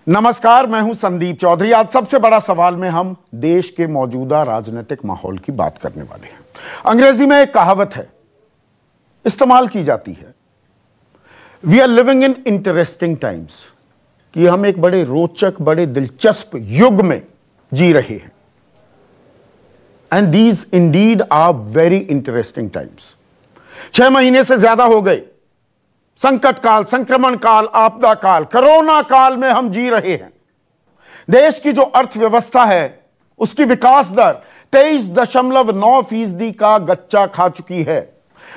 नमस्कार, मैं हूं संदीप चौधरी। आज सबसे बड़ा सवाल में हम देश के मौजूदा राजनीतिक माहौल की बात करने वाले हैं। अंग्रेजी में एक कहावत है, इस्तेमाल की जाती है, we are living in interesting times, कि हम एक बड़े रोचक, बड़े दिलचस्प युग में जी रहे हैं। And these indeed are very interesting times. 6 महीने से ज्यादा हो गए संकट काल, संक्रमण काल, आपदा काल, कोरोना काल में हम जी रहे हैं। देश की जो अर्थव्यवस्था है उसकी विकास दर 23.9% का गच्चा खा चुकी है।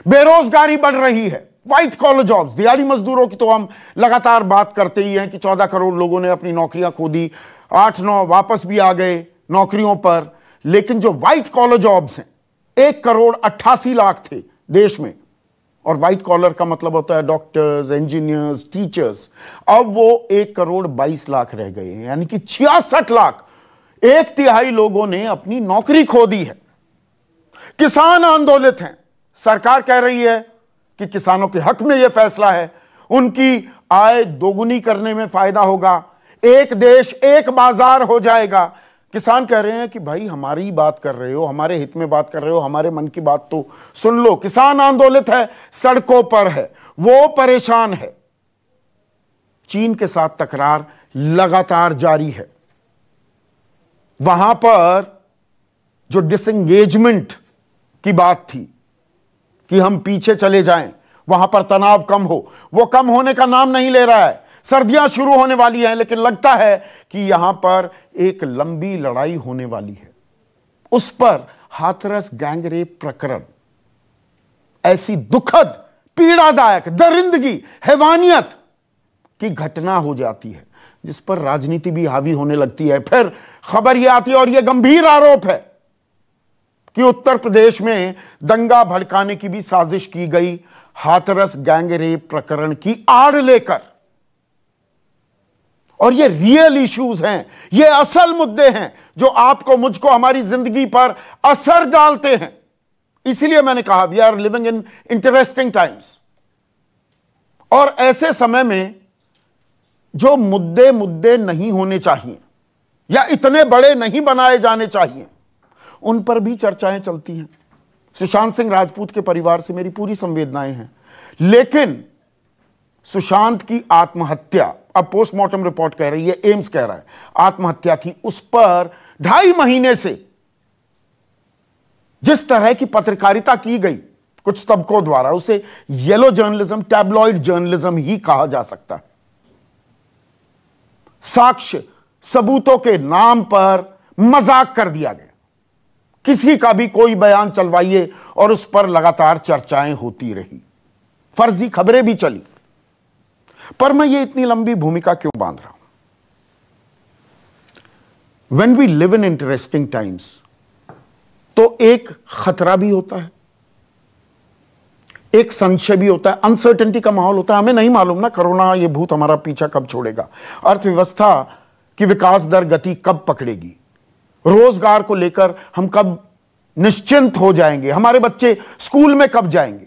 बेरोजगारी बढ़ रही है। व्हाइट कॉलर जॉब्स, दिहाड़ी मजदूरों की तो हम लगातार बात करते ही हैं कि 14 करोड़ लोगों ने अपनी नौकरियां खो दी, 8-9 वापस भी आ गए नौकरियों पर। लेकिन जो व्हाइट कॉलर जॉब्स हैं, 1,88,00,000 थे देश में, और व्हाइट कॉलर का मतलब होता है डॉक्टर्स, इंजीनियर्स, टीचर्स। अब वो 1,22,00,000 रह गए हैं, यानी कि 66 लाख, 1/3 लोगों ने अपनी नौकरी खो दी है। किसान आंदोलित हैं। सरकार कह रही है कि किसानों के हक में यह फैसला है, उनकी आय दोगुनी करने में फायदा होगा, एक देश एक बाजार हो जाएगा। किसान कह रहे हैं कि भाई हमारी बात कर रहे हो, हमारे हित में बात कर रहे हो, हमारे मन की बात तो सुन लो। किसान आंदोलित है, सड़कों पर है, वो परेशान है। चीन के साथ तकरार लगातार जारी है। वहां पर जो डिसएंगेजमेंट की बात थी कि हम पीछे चले जाएं, वहां पर तनाव कम हो, वो कम होने का नाम नहीं ले रहा है। सर्दियां शुरू होने वाली हैं, लेकिन लगता है कि यहां पर एक लंबी लड़ाई होने वाली है। उस पर हाथरस गैंगरेप प्रकरण ऐसी दुखद, पीड़ादायक, दरिंदगी, हैवानियत की घटना हो जाती है जिस पर राजनीति भी हावी होने लगती है। फिर खबर यह आती है, और यह गंभीर आरोप है, कि उत्तर प्रदेश में दंगा भड़काने की भी साजिश की गई, हाथरस गैंगरेप प्रकरण की आड़ लेकर। और ये रियल इश्यूज हैं, ये असल मुद्दे हैं जो आपको, मुझको, हमारी जिंदगी पर असर डालते हैं। इसलिए मैंने कहा we are living in interesting times. और ऐसे समय में जो मुद्दे नहीं होने चाहिए या इतने बड़े नहीं बनाए जाने चाहिए, उन पर भी चर्चाएं चलती हैं। सुशांत सिंह राजपूत के परिवार से मेरी पूरी संवेदनाएं हैं, लेकिन सुशांत की आत्महत्या, अब पोस्टमार्टम रिपोर्ट कह रही है, एम्स कह रहा है आत्महत्या थी, उस पर 2.5 महीने से जिस तरह की पत्रकारिता की गई कुछ तबकों द्वारा, उसे येलो जर्नलिज्म, टैब्लॉइड जर्नलिज्म ही कहा जा सकता है। साक्ष्य सबूतों के नाम पर मजाक कर दिया गया। किसी का भी कोई बयान चलवाइए और उस पर लगातार चर्चाएं होती रही, फर्जी खबरें भी चली। पर मैं ये इतनी लंबी भूमिका क्यों बांध रहा हूं? When we live in interesting times, तो एक खतरा भी होता है, एक संशय भी होता है, अनसर्टेनिटी का माहौल होता है। हमें नहीं मालूम ना, कोरोना ये भूत हमारा पीछा कब छोड़ेगा, अर्थव्यवस्था की विकास दर गति कब पकड़ेगी, रोजगार को लेकर हम कब निश्चिंत हो जाएंगे, हमारे बच्चे स्कूल में कब जाएंगे।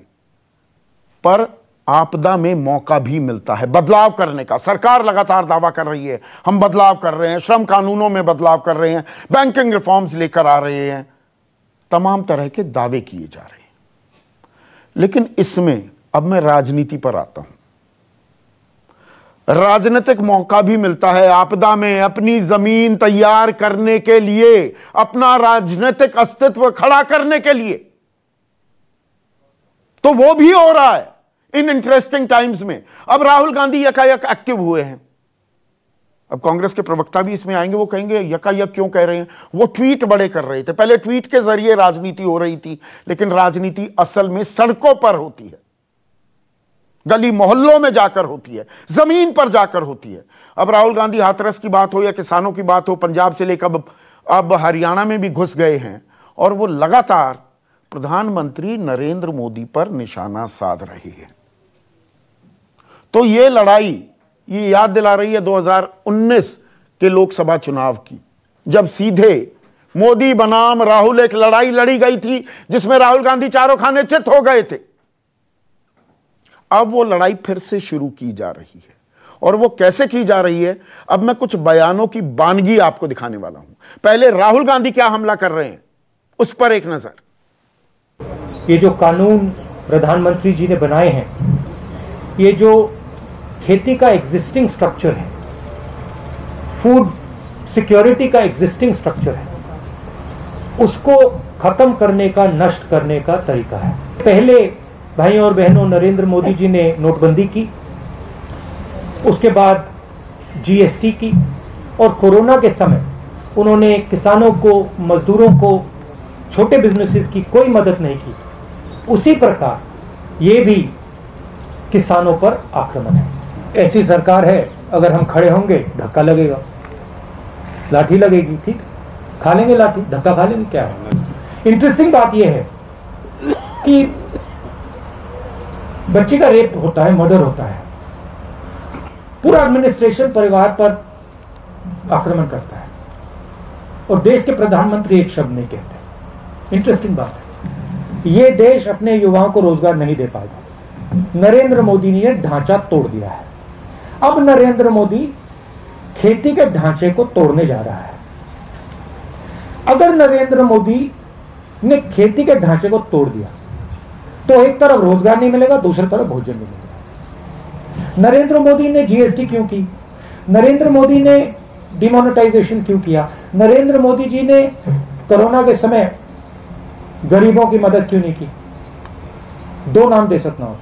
पर आपदा में मौका भी मिलता है बदलाव करने का। सरकार लगातार दावा कर रही है हम बदलाव कर रहे हैं, श्रम कानूनों में बदलाव कर रहे हैं, बैंकिंग रिफॉर्म्स लेकर आ रहे हैं, तमाम तरह के दावे किए जा रहे हैं। लेकिन इसमें अब मैं राजनीति पर आता हूं। राजनीतिक मौका भी मिलता है आपदा में अपनी जमीन तैयार करने के लिए, अपना राजनीतिक अस्तित्व खड़ा करने के लिए। तो वो भी हो रहा है इन इंटरेस्टिंग टाइम्स में। अब राहुल गांधी यकायक एक्टिव हुए हैं। अब कांग्रेस के प्रवक्ता भी इसमें आएंगे, वो कहेंगे यकायक क्यों कह रहे हैं, वो ट्वीट बड़े कर रहे थे। पहले ट्वीट के जरिए राजनीति हो रही थी, लेकिन राजनीति असल में सड़कों पर होती है, गली मोहल्लों में जाकर होती है, जमीन पर जाकर होती है। अब राहुल गांधी हाथरस की बात हो या किसानों की बात हो, पंजाब से लेकर अब हरियाणा में भी घुस गए हैं, और वो लगातार प्रधानमंत्री नरेंद्र मोदी पर निशाना साध रहे हैं। तो ये लड़ाई ये याद दिला रही है 2019 के लोकसभा चुनाव की, जब सीधे मोदी बनाम राहुल एक लड़ाई लड़ी गई थी, जिसमें राहुल गांधी चारों खाने चित हो गए थे। अब वो लड़ाई फिर से शुरू की जा रही है, और वो कैसे की जा रही है, अब मैं कुछ बयानों की वानगी आपको दिखाने वाला हूं। पहले राहुल गांधी क्या हमला कर रहे हैं उस पर एक नजर। ये जो कानून प्रधानमंत्री जी ने बनाए हैं, ये जो खेती का एग्जिस्टिंग स्ट्रक्चर है, फूड सिक्योरिटी का एग्जिस्टिंग स्ट्रक्चर है, उसको खत्म करने का, नष्ट करने का तरीका है। पहले भाइयों और बहनों, नरेंद्र मोदी जी ने नोटबंदी की, उसके बाद जीएसटी की, और कोरोना के समय उन्होंने किसानों को, मजदूरों को, छोटे बिजनेसेस की कोई मदद नहीं की। उसी प्रकार ये भी किसानों पर आक्रमण है। ऐसी सरकार है, अगर हम खड़े होंगे धक्का लगेगा, लाठी लगेगी, ठीक, खा लेंगे लाठी, धक्का खा लेंगे, क्या है। इंटरेस्टिंग बात यह है कि बच्ची का रेप होता है, मर्डर होता है, पूरा एडमिनिस्ट्रेशन परिवार पर आक्रमण करता है और देश के प्रधानमंत्री एक शब्द नहीं कहते। इंटरेस्टिंग बात है, ये देश अपने युवाओं को रोजगार नहीं दे पाएगा। नरेंद्र मोदी ने ढांचा तोड़ दिया है। अब नरेंद्र मोदी खेती के ढांचे को तोड़ने जा रहा है। अगर नरेंद्र मोदी ने खेती के ढांचे को तोड़ दिया तो एक तरफ रोजगार नहीं मिलेगा, दूसरी तरफ भोजन नहीं मिलेगा। नरेंद्र मोदी ने जीएसटी क्यों की? नरेंद्र मोदी ने डिमोनेटाइजेशन क्यों किया? नरेंद्र मोदी जी ने कोरोना के समय गरीबों की मदद क्यों नहीं की? दो नाम दे सकता हूं,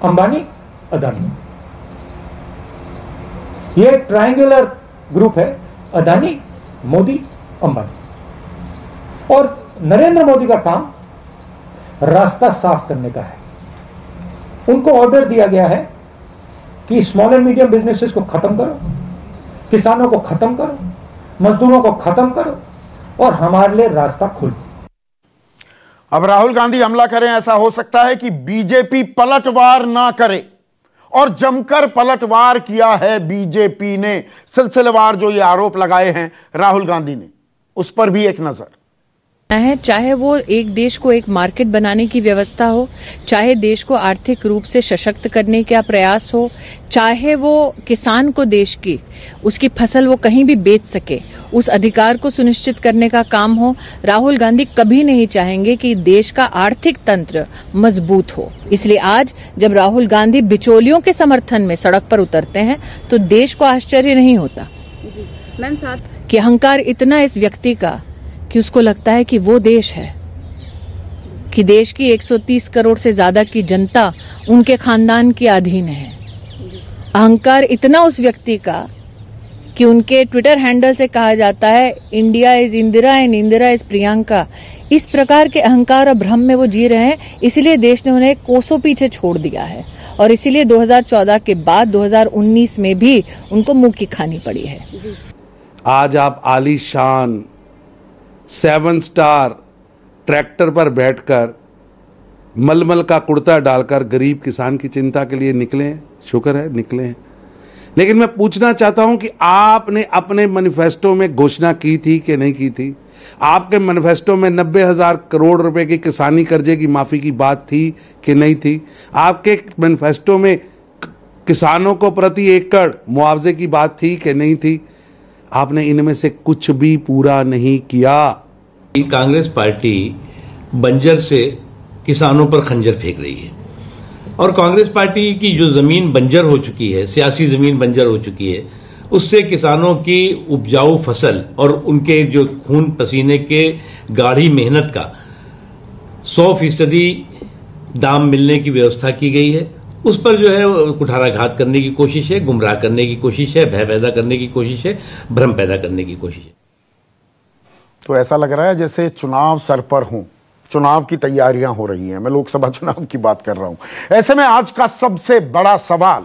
अंबानी, अदानी। ये ट्रायंगुलर ग्रुप है, अदानी, मोदी, अंबानी। और नरेंद्र मोदी का काम रास्ता साफ करने का है। उनको ऑर्डर दिया गया है कि स्मॉल एंड मीडियम बिजनेसेस को खत्म करो, किसानों को खत्म करो, मजदूरों को खत्म करो और हमारे लिए रास्ता खोलो। अब राहुल गांधी हमला करें, ऐसा हो सकता है कि बीजेपी पलटवार ना करे, और जमकर पलटवार किया है बीजेपी ने। सिलसिलेवार जो ये आरोप लगाए हैं राहुल गांधी ने, उस पर भी एक नजर है। चाहे वो एक देश को एक मार्केट बनाने की व्यवस्था हो, चाहे देश को आर्थिक रूप से सशक्त करने का प्रयास हो, चाहे वो किसान को देश की उसकी फसल वो कहीं भी बेच सके, उस अधिकार को सुनिश्चित करने का काम हो, राहुल गांधी कभी नहीं चाहेंगे कि देश का आर्थिक तंत्र मजबूत हो। इसलिए आज जब राहुल गांधी बिचौलियों के समर्थन में सड़क पर उतरते हैं तो देश को आश्चर्य नहीं होता मैम साथ कि अहंकार इतना इस व्यक्ति का कि उसको लगता है कि वो देश है, कि देश की 130 करोड़ से ज्यादा की जनता उनके खानदान के अधीन है। अहंकार इतना उस व्यक्ति का कि उनके ट्विटर हैंडल से कहा जाता है India is Indira and Indira is Priyanka. इस प्रकार के अहंकार और भ्रम में वो जी रहे हैं, इसीलिए देश ने उन्हें कोसों पीछे छोड़ दिया है और इसीलिए 2014 के बाद 2019 में भी उनको मुंह की खानी पड़ी है। आज आप आलीशान 7 स्टार ट्रैक्टर पर बैठकर मलमल का कुर्ता डालकर गरीब किसान की चिंता के लिए निकले हैं, शुक्र है निकले हैं। लेकिन मैं पूछना चाहता हूं कि आपने अपने मैनिफेस्टो में घोषणा की थी कि नहीं की थी? आपके मैनिफेस्टो में 90,000 करोड़ रुपए की किसानी कर्जे की माफी की बात थी कि नहीं थी? आपके मैनिफेस्टो में किसानों को प्रति एकड़ मुआवजे की बात थी कि नहीं थी? आपने इनमें से कुछ भी पूरा नहीं किया। कांग्रेस पार्टी बंजर से किसानों पर खंजर फेंक रही है और कांग्रेस पार्टी की जो जमीन बंजर हो चुकी है, सियासी जमीन बंजर हो चुकी है, उससे किसानों की उपजाऊ फसल और उनके जो खून पसीने के गाढ़ी मेहनत का 100% दाम मिलने की व्यवस्था की गई है। उस पर जो है कुठाराघात करने की कोशिश है, गुमराह करने की कोशिश है, भय पैदा करने की कोशिश है, भ्रम पैदा करने की कोशिश है। तो ऐसा लग रहा है जैसे चुनाव सर पर हों, चुनाव की तैयारियां हो रही हैं। मैं लोकसभा चुनाव की बात कर रहा हूं। ऐसे में आज का सबसे बड़ा सवाल,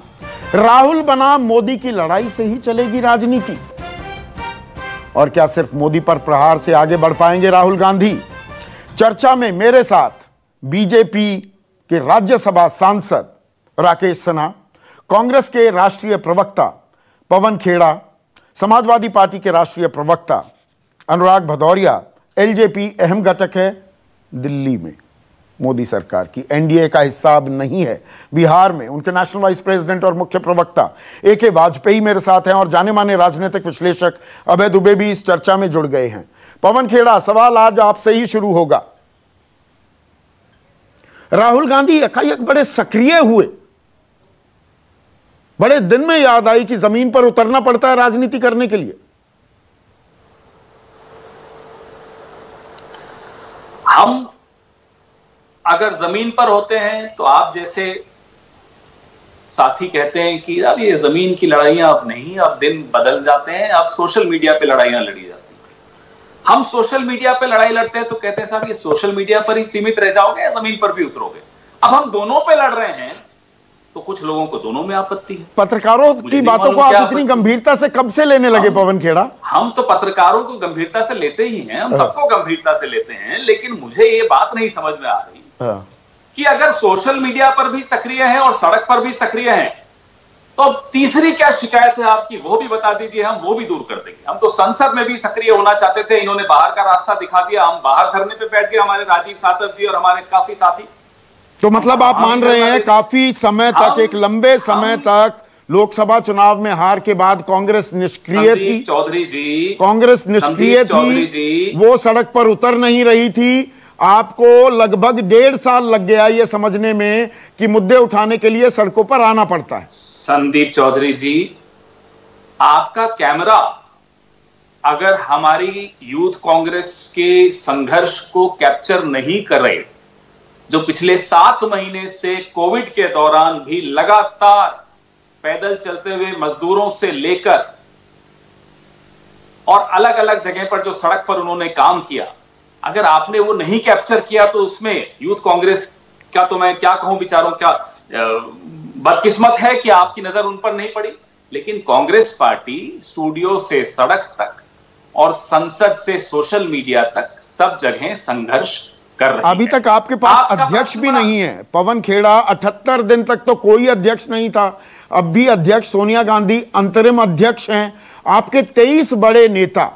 राहुल बनाम मोदी की लड़ाई से ही चलेगी राजनीति, और क्या सिर्फ मोदी पर प्रहार से आगे बढ़ पाएंगे राहुल गांधी? चर्चा में मेरे साथ बीजेपी के राज्यसभा सांसद राकेश सिन्हा, कांग्रेस के राष्ट्रीय प्रवक्ता पवन खेड़ा, समाजवादी पार्टी के राष्ट्रीय प्रवक्ता अनुराग भदौरिया, एलजेपी अहम घटक है दिल्ली में। मोदी सरकार की। एनडीए का हिस्सा अब नहीं है। बिहार में उनके नेशनल वाइस प्रेसिडेंट और मुख्य प्रवक्ता ए.के. वाजपेयी मेरे साथ हैं और जाने माने राजनीतिक विश्लेषक अभय दुबे भी इस चर्चा में जुड़ गए हैं। पवन खेड़ा, सवाल आज आपसे ही शुरू होगा। राहुल गांधी एकाएक बड़े सक्रिय हुए, बड़े दिन में याद आई कि जमीन पर उतरना पड़ता है राजनीति करने के लिए। हम अगर जमीन पर होते हैं तो आप जैसे साथी कहते हैं कि अब ये जमीन की लड़ाइयां अब नहीं, अब दिन बदल जाते हैं, अब सोशल मीडिया पे लड़ाइयां लड़ी जाती हैं। हम सोशल मीडिया पे लड़ाई लड़ते हैं तो कहते हैं साहब ये सोशल मीडिया पर ही सीमित रह जाओगे या जमीन पर भी उतरोगे। अब हम दोनों पे लड़ रहे हैं तो कुछ लोगों को दोनों में आपत्ति है। पत्रकारों की बातों को आप इतनी गंभीरता से कब से लेने लगे पवन खेड़ा? हम तो पत्रकारों को गंभीरता से लेते ही हैं, हम सबको गंभीरता से लेते हैं, लेकिन मुझे ये बात नहीं समझ में आ रही कि अगर सोशल मीडिया पर भी सक्रिय हैं और सड़क पर भी सक्रिय हैं तो अब तीसरी क्या शिकायत है आपकी, वो भी बता दीजिए, हम वो भी दूर कर देंगे। हम तो संसद में भी सक्रिय होना चाहते थे, इन्होंने बाहर का रास्ता दिखा दिया, हम बाहर धरने पे बैठ गए, हमारे राजीव सातव जी और हमारे काफी साथी। तो मतलब आप मान रहे हैं काफी समय तक, एक लंबे समय तक लोकसभा चुनाव में हार के बाद कांग्रेस निष्क्रिय थी, चौधरी जी, कांग्रेस निष्क्रिय थी, वो सड़क पर उतर नहीं रही थी। आपको लगभग 1.5 साल लग गया ये समझने में कि मुद्दे उठाने के लिए सड़कों पर आना पड़ता है। संदीप चौधरी जी, आपका कैमरा अगर हमारी यूथ कांग्रेस के संघर्ष को कैप्चर नहीं करे, जो पिछले 7 महीने से कोविड के दौरान भी लगातार पैदल चलते हुए मजदूरों से लेकर और अलग अलग जगह पर जो सड़क पर उन्होंने काम किया, अगर आपने वो नहीं कैप्चर किया तो उसमें यूथ कांग्रेस क्या, तो मैं क्या कहूं, बेचारों क्या बदकिस्मत है कि आपकी नजर उन पर नहीं पड़ी। लेकिन कांग्रेस पार्टी स्टूडियो से सड़क तक और संसद से सोशल मीडिया तक सब जगह संघर्ष कर रही है। अभी तक आपके पास अध्यक्ष भी नहीं है पवन खेड़ा, 78 दिन तक तो कोई अध्यक्ष नहीं था। अब भी अध्यक्ष सोनिया गांधी अंतरिम अध्यक्ष हैं। आपके 23 बड़े नेता,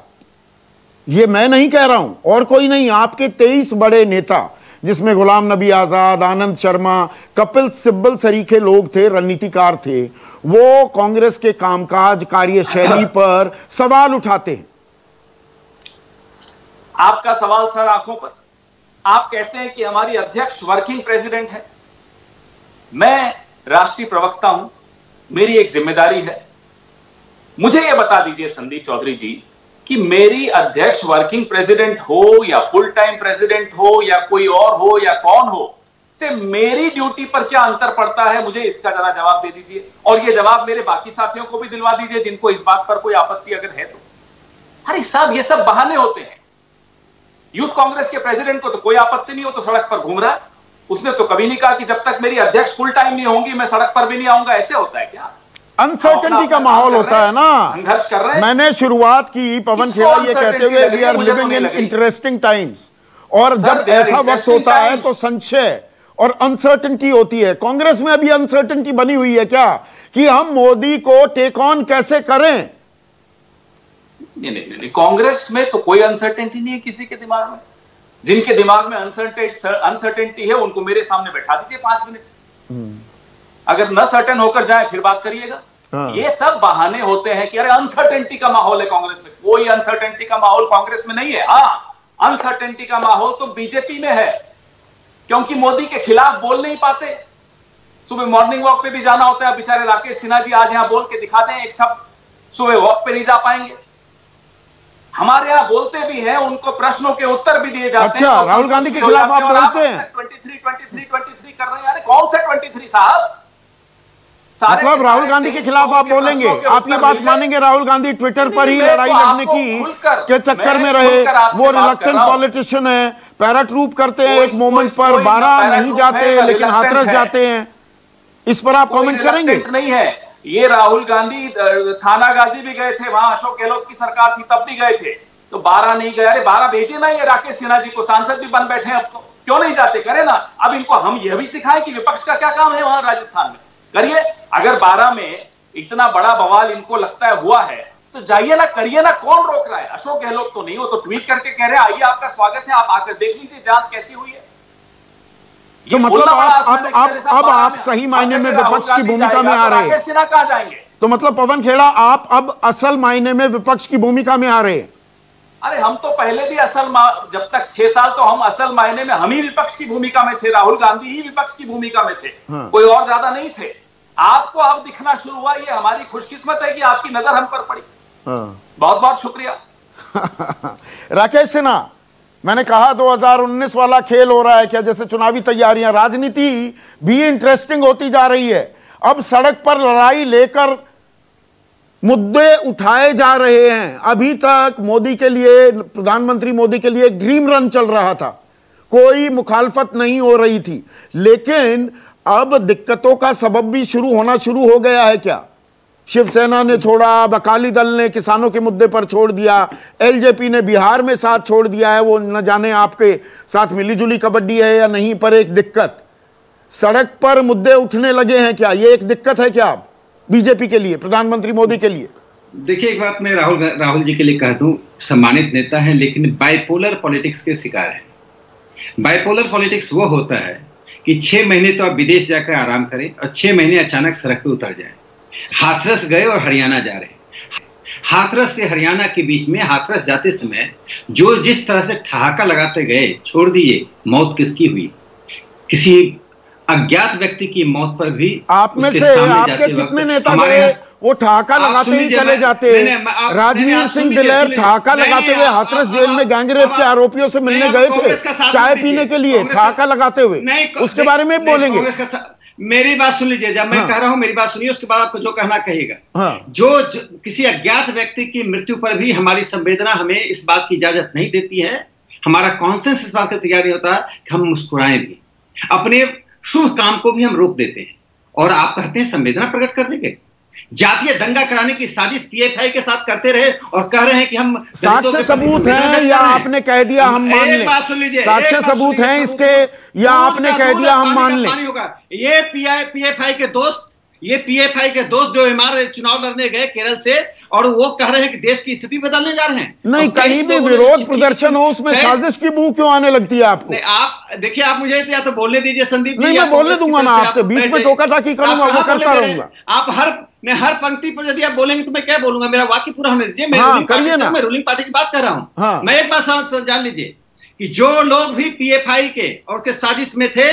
ये मैं नहीं कह रहा हूं और कोई नहीं, आपके 23 बड़े नेता जिसमें गुलाम नबी आजाद, आनंद शर्मा, कपिल सिब्बल सरीखे लोग थे, रणनीतिकार थे, वो कांग्रेस के कामकाज, कार्यशैली पर सवाल उठाते हैं। आपका सवाल सर आंखों पर। आप कहते हैं कि हमारी अध्यक्ष वर्किंग प्रेसिडेंट है, मैं राष्ट्रीय प्रवक्ता हूं, मेरी एक जिम्मेदारी है। मुझे यह बता दीजिए संदीप चौधरी जी कि मेरी अध्यक्ष वर्किंग प्रेसिडेंट हो या फुल टाइम प्रेसिडेंट हो या कोई और हो या कौन हो, से मेरी ड्यूटी पर क्या अंतर पड़ता है, मुझे इसका जरा जवाब दे दीजिए। और यह जवाब मेरे बाकी साथियों को भी दिलवा दीजिए जिनको इस बात पर कोई आपत्ति अगर है तो। अरे साहब, ये सब बहाने होते हैं। यूथ कांग्रेस के प्रेसिडेंट को तो कोई आपत्ति नहीं हो तो सड़क पर घूम रहा है। उसने तो कभी नहीं कहा कि जब तक मेरी अध्यक्ष फुल टाइम नहीं होंगी मैं सड़क पर भी नहीं आऊंगा। ऐसे होता है क्या? अनसर्टेनिटी का माहौल होता है ना, संघर्ष कर रहे हैं। मैंने शुरुआत की पवन खेड़ा ये कहते हुए we are living in interesting times, और जब ऐसा वक्त होता है तो संशय और अनसर्टेनिटी होती है। कांग्रेस में अभी अनसर्टेनिटी बनी हुई है क्या कि हम मोदी को टेक ऑन कैसे करें? नहीं, कांग्रेस में तो कोई अनसर्टेनिटी नहीं है किसी के दिमाग में। जिनके दिमाग में अनसर्टेनिटी है उनको मेरे सामने बैठा दीजिए 5 मिनट, अगर न सर्टेन होकर जाए फिर बात करिएगा। ये सब बहाने होते हैं कि अरे अनसर्टेनिटी का माहौल है कांग्रेस में। कोई अनसर्टेनिटी का माहौल कांग्रेस में नहीं है। हाँ, अनसर्टेनिटी का माहौल तो बीजेपी में है, क्योंकि मोदी के खिलाफ बोल नहीं पाते। सुबह मॉर्निंग वॉक पे भी जाना होता है, बेचारे राकेश सिन्हा जी आज यहां बोल के दिखा दें एक शब्द, सुबह वॉक पे नहीं जा पाएंगे। हमारे यहां बोलते भी हैं, उनको प्रश्नों के उत्तर भी दिए जाते हैं। अच्छा, राहुल गांधी के खिलाफ आप बोलते हैं? 23 कर रहे हैं। अरे कौन से 23 साहब? मतलब राहुल गांधी के खिलाफ आप बोलेंगे? आप ये बात मानेंगे राहुल गांधी ट्विटर पर ही लड़ाई लड़ने की के चक्कर में रहे? वो रिलक्टेंट पॉलिटिशियन है, पैराट्रूप करते हैं, एक मोमेंट पर 12 नहीं जाते लेकिन हाथरस जाते हैं। इस पर आप कमेंट करेंगे? नहीं है ये। राहुल गांधी थाना गाजी भी गए थे, वहां अशोक गहलोत की सरकार थी तब भी गए थे, तो 12 नहीं गए। अरे 12 भेजे ना ये राकेश सिन्हा जी को, सांसद भी बन बैठे हैं अब तो, क्यों नहीं जाते? करे ना। अब इनको हम यह भी सिखाएं कि विपक्ष का क्या काम है वहां राजस्थान में, करिए। अगर 12 में इतना बड़ा बवाल इनको लगता है हुआ है तो जाइए ना, करिए ना। कौन रोक रहा है? अशोक गहलोत तो नहीं, वो तो ट्वीट करके कह रहे हैं आइए आपका स्वागत है, आप आकर देख लीजिए जांच कैसी हुई है। तो मतलब आप सही मायने में विपक्ष की भूमिका में आ रहे हैं। राकेश सिन्हा कहां जाएंगे? तो मतलब पवन खेड़ा, आप अब असल मायने में विपक्ष की भूमिका में आ रहे हैं। अरे हम तो पहले भी जब तक 6 साल तो हम असल मायने में हम ही विपक्ष की भूमिका में थे, राहुल गांधी ही विपक्ष की भूमिका में थे। हाँ। कोई और ज्यादा नहीं थे। आपको अब दिखना शुरू हुआ, ये हमारी खुशकिस्मत है कि आपकी नजर हम पर पड़ी। हाँ। बहुत बहुत शुक्रिया। राकेश सिन्हा, मैंने कहा 2019 वाला खेल हो रहा है क्या? जैसे चुनावी तैयारियां, राजनीति भी इंटरेस्टिंग होती जा रही है। अब सड़क पर लड़ाई लेकर मुद्दे उठाए जा रहे हैं। अभी तक मोदी के लिए, प्रधानमंत्री मोदी के लिए एक ड्रीम रन चल रहा था, कोई मुखालफत नहीं हो रही थी। लेकिन अब दिक्कतों का सबब भी होना शुरू हो गया है क्या? शिवसेना ने छोड़ा, अकाली दल ने किसानों के मुद्दे पर छोड़ दिया, एलजेपी ने बिहार में साथ छोड़ दिया है। वो न जाने आपके साथ मिलीजुली कबड्डी है या नहीं, पर एक दिक्कत, सड़क पर मुद्दे उठने लगे हैं क्या? ये एक दिक्कत है क्या बीजेपी के लिए, प्रधानमंत्री मोदी के लिए? देखिए, एक बात मैं राहुल जी के लिए कह दूं, सम्मानित नेता हैं लेकिन बाइपोलर पॉलिटिक्स के शिकार हैं। बाइपोलर पॉलिटिक्स वो होता है कि 6 महीने तो आप विदेश जाकर आराम करें और 6 महीने अचानक सड़क पे उतर जाएं। हाथरस गए और हरियाणा जा रहे, हाथरस से हरियाणा के बीच में हाथरस जाते समय जो जिस तरह से ठहाका लगाते गए, छोड़ दिए, मौत किसकी हुई? किसी अज्ञात व्यक्ति की मौत पर भी आप में से आपके कितने नेता गए वो ठहाका लगाते ही चले जाते? राजवीर सिंह दिलेर ठहाका लगाते हुए हाथरस जेल में गैंगरेप के आरोपियों से मिलने गए थे, चाय पीने के लिए ठहाका लगाते हुए। उसके बारे में बोलेंगे। मेरी बात सुन लीजिए, जब मैं कह रहा हूं मेरी बात सुनिए, उसके बाद आपको जो कहना कहिएगा। हाँ। जो किसी अज्ञात व्यक्ति की मृत्यु पर भी हमारी संवेदना हमें इस बात की इजाजत नहीं देती है, हमारा कॉन्सेंस इस बात का तैयार नहीं होता कि हम मुस्कुराएं भी, अपने शुभ काम को भी हम रोक देते हैं। और आप कहते हैं संवेदना प्रकट कर देंगे। जातीय दंगा कराने की साजिश पीएफआई के साथ करते रहे और कह रहे हैं कि हम साक्ष्य सबूत हैं या आपने कह दिया हम मान लें? साक्ष्य सबूत हैं इसके या आपने कह दिया हम मान लें? ये पीएफआई के दोस्त, जो हमारे चुनाव लड़ने गए केरल से, और वो कह रहे हैं कि देश की स्थिति बदलने जा रहे हैं। नहीं, कहीं भी विरोध प्रदर्शन हो उसमें साजिश की बू क्यों आने लगती है आपको? आप देखिए, आप मुझे या तो बोलने दीजिए संदीप। नहीं, मैं बोलने दूंगा ना आपसे, बीच में टोका-टाकी करूंगा, वो करता रहूंगा। आप मैं हर पंक्ति पर यदि आप बोलेंगे तो मैं क्या बोलूंगा? मेरा वाक्य पूरा होने दीजिए। मैं रूलिंग पार्टी की बात कर रहा हूं। हाँ। मैं एक बात जान लीजिए कि जो लोग भी पीएफआई के और के साजिश में थे,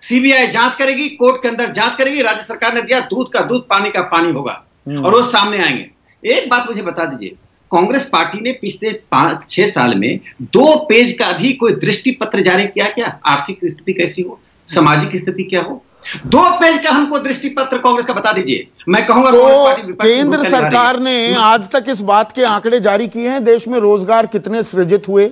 सीबीआई जांच करेगी, कोर्ट के अंदर जांच करेगी। राज्य सरकार ने दिया, दूध का दूध, पानी का पानी होगा और वो सामने आएंगे। एक बात मुझे बता दीजिए, कांग्रेस पार्टी ने पिछले 5-6 साल में 2 पेज का भी कोई दृष्टि पत्र जारी किया क्या? आर्थिक स्थिति कैसी हो, सामाजिक स्थिति क्या हो, 2 पेज का हमको दृष्टि पत्र कांग्रेस का बता दीजिए। मैं कहूंगा तो केंद्र सरकार ने आज तक इस बात के आंकड़े जारी किए हैं, देश में रोजगार कितने सृजित हुए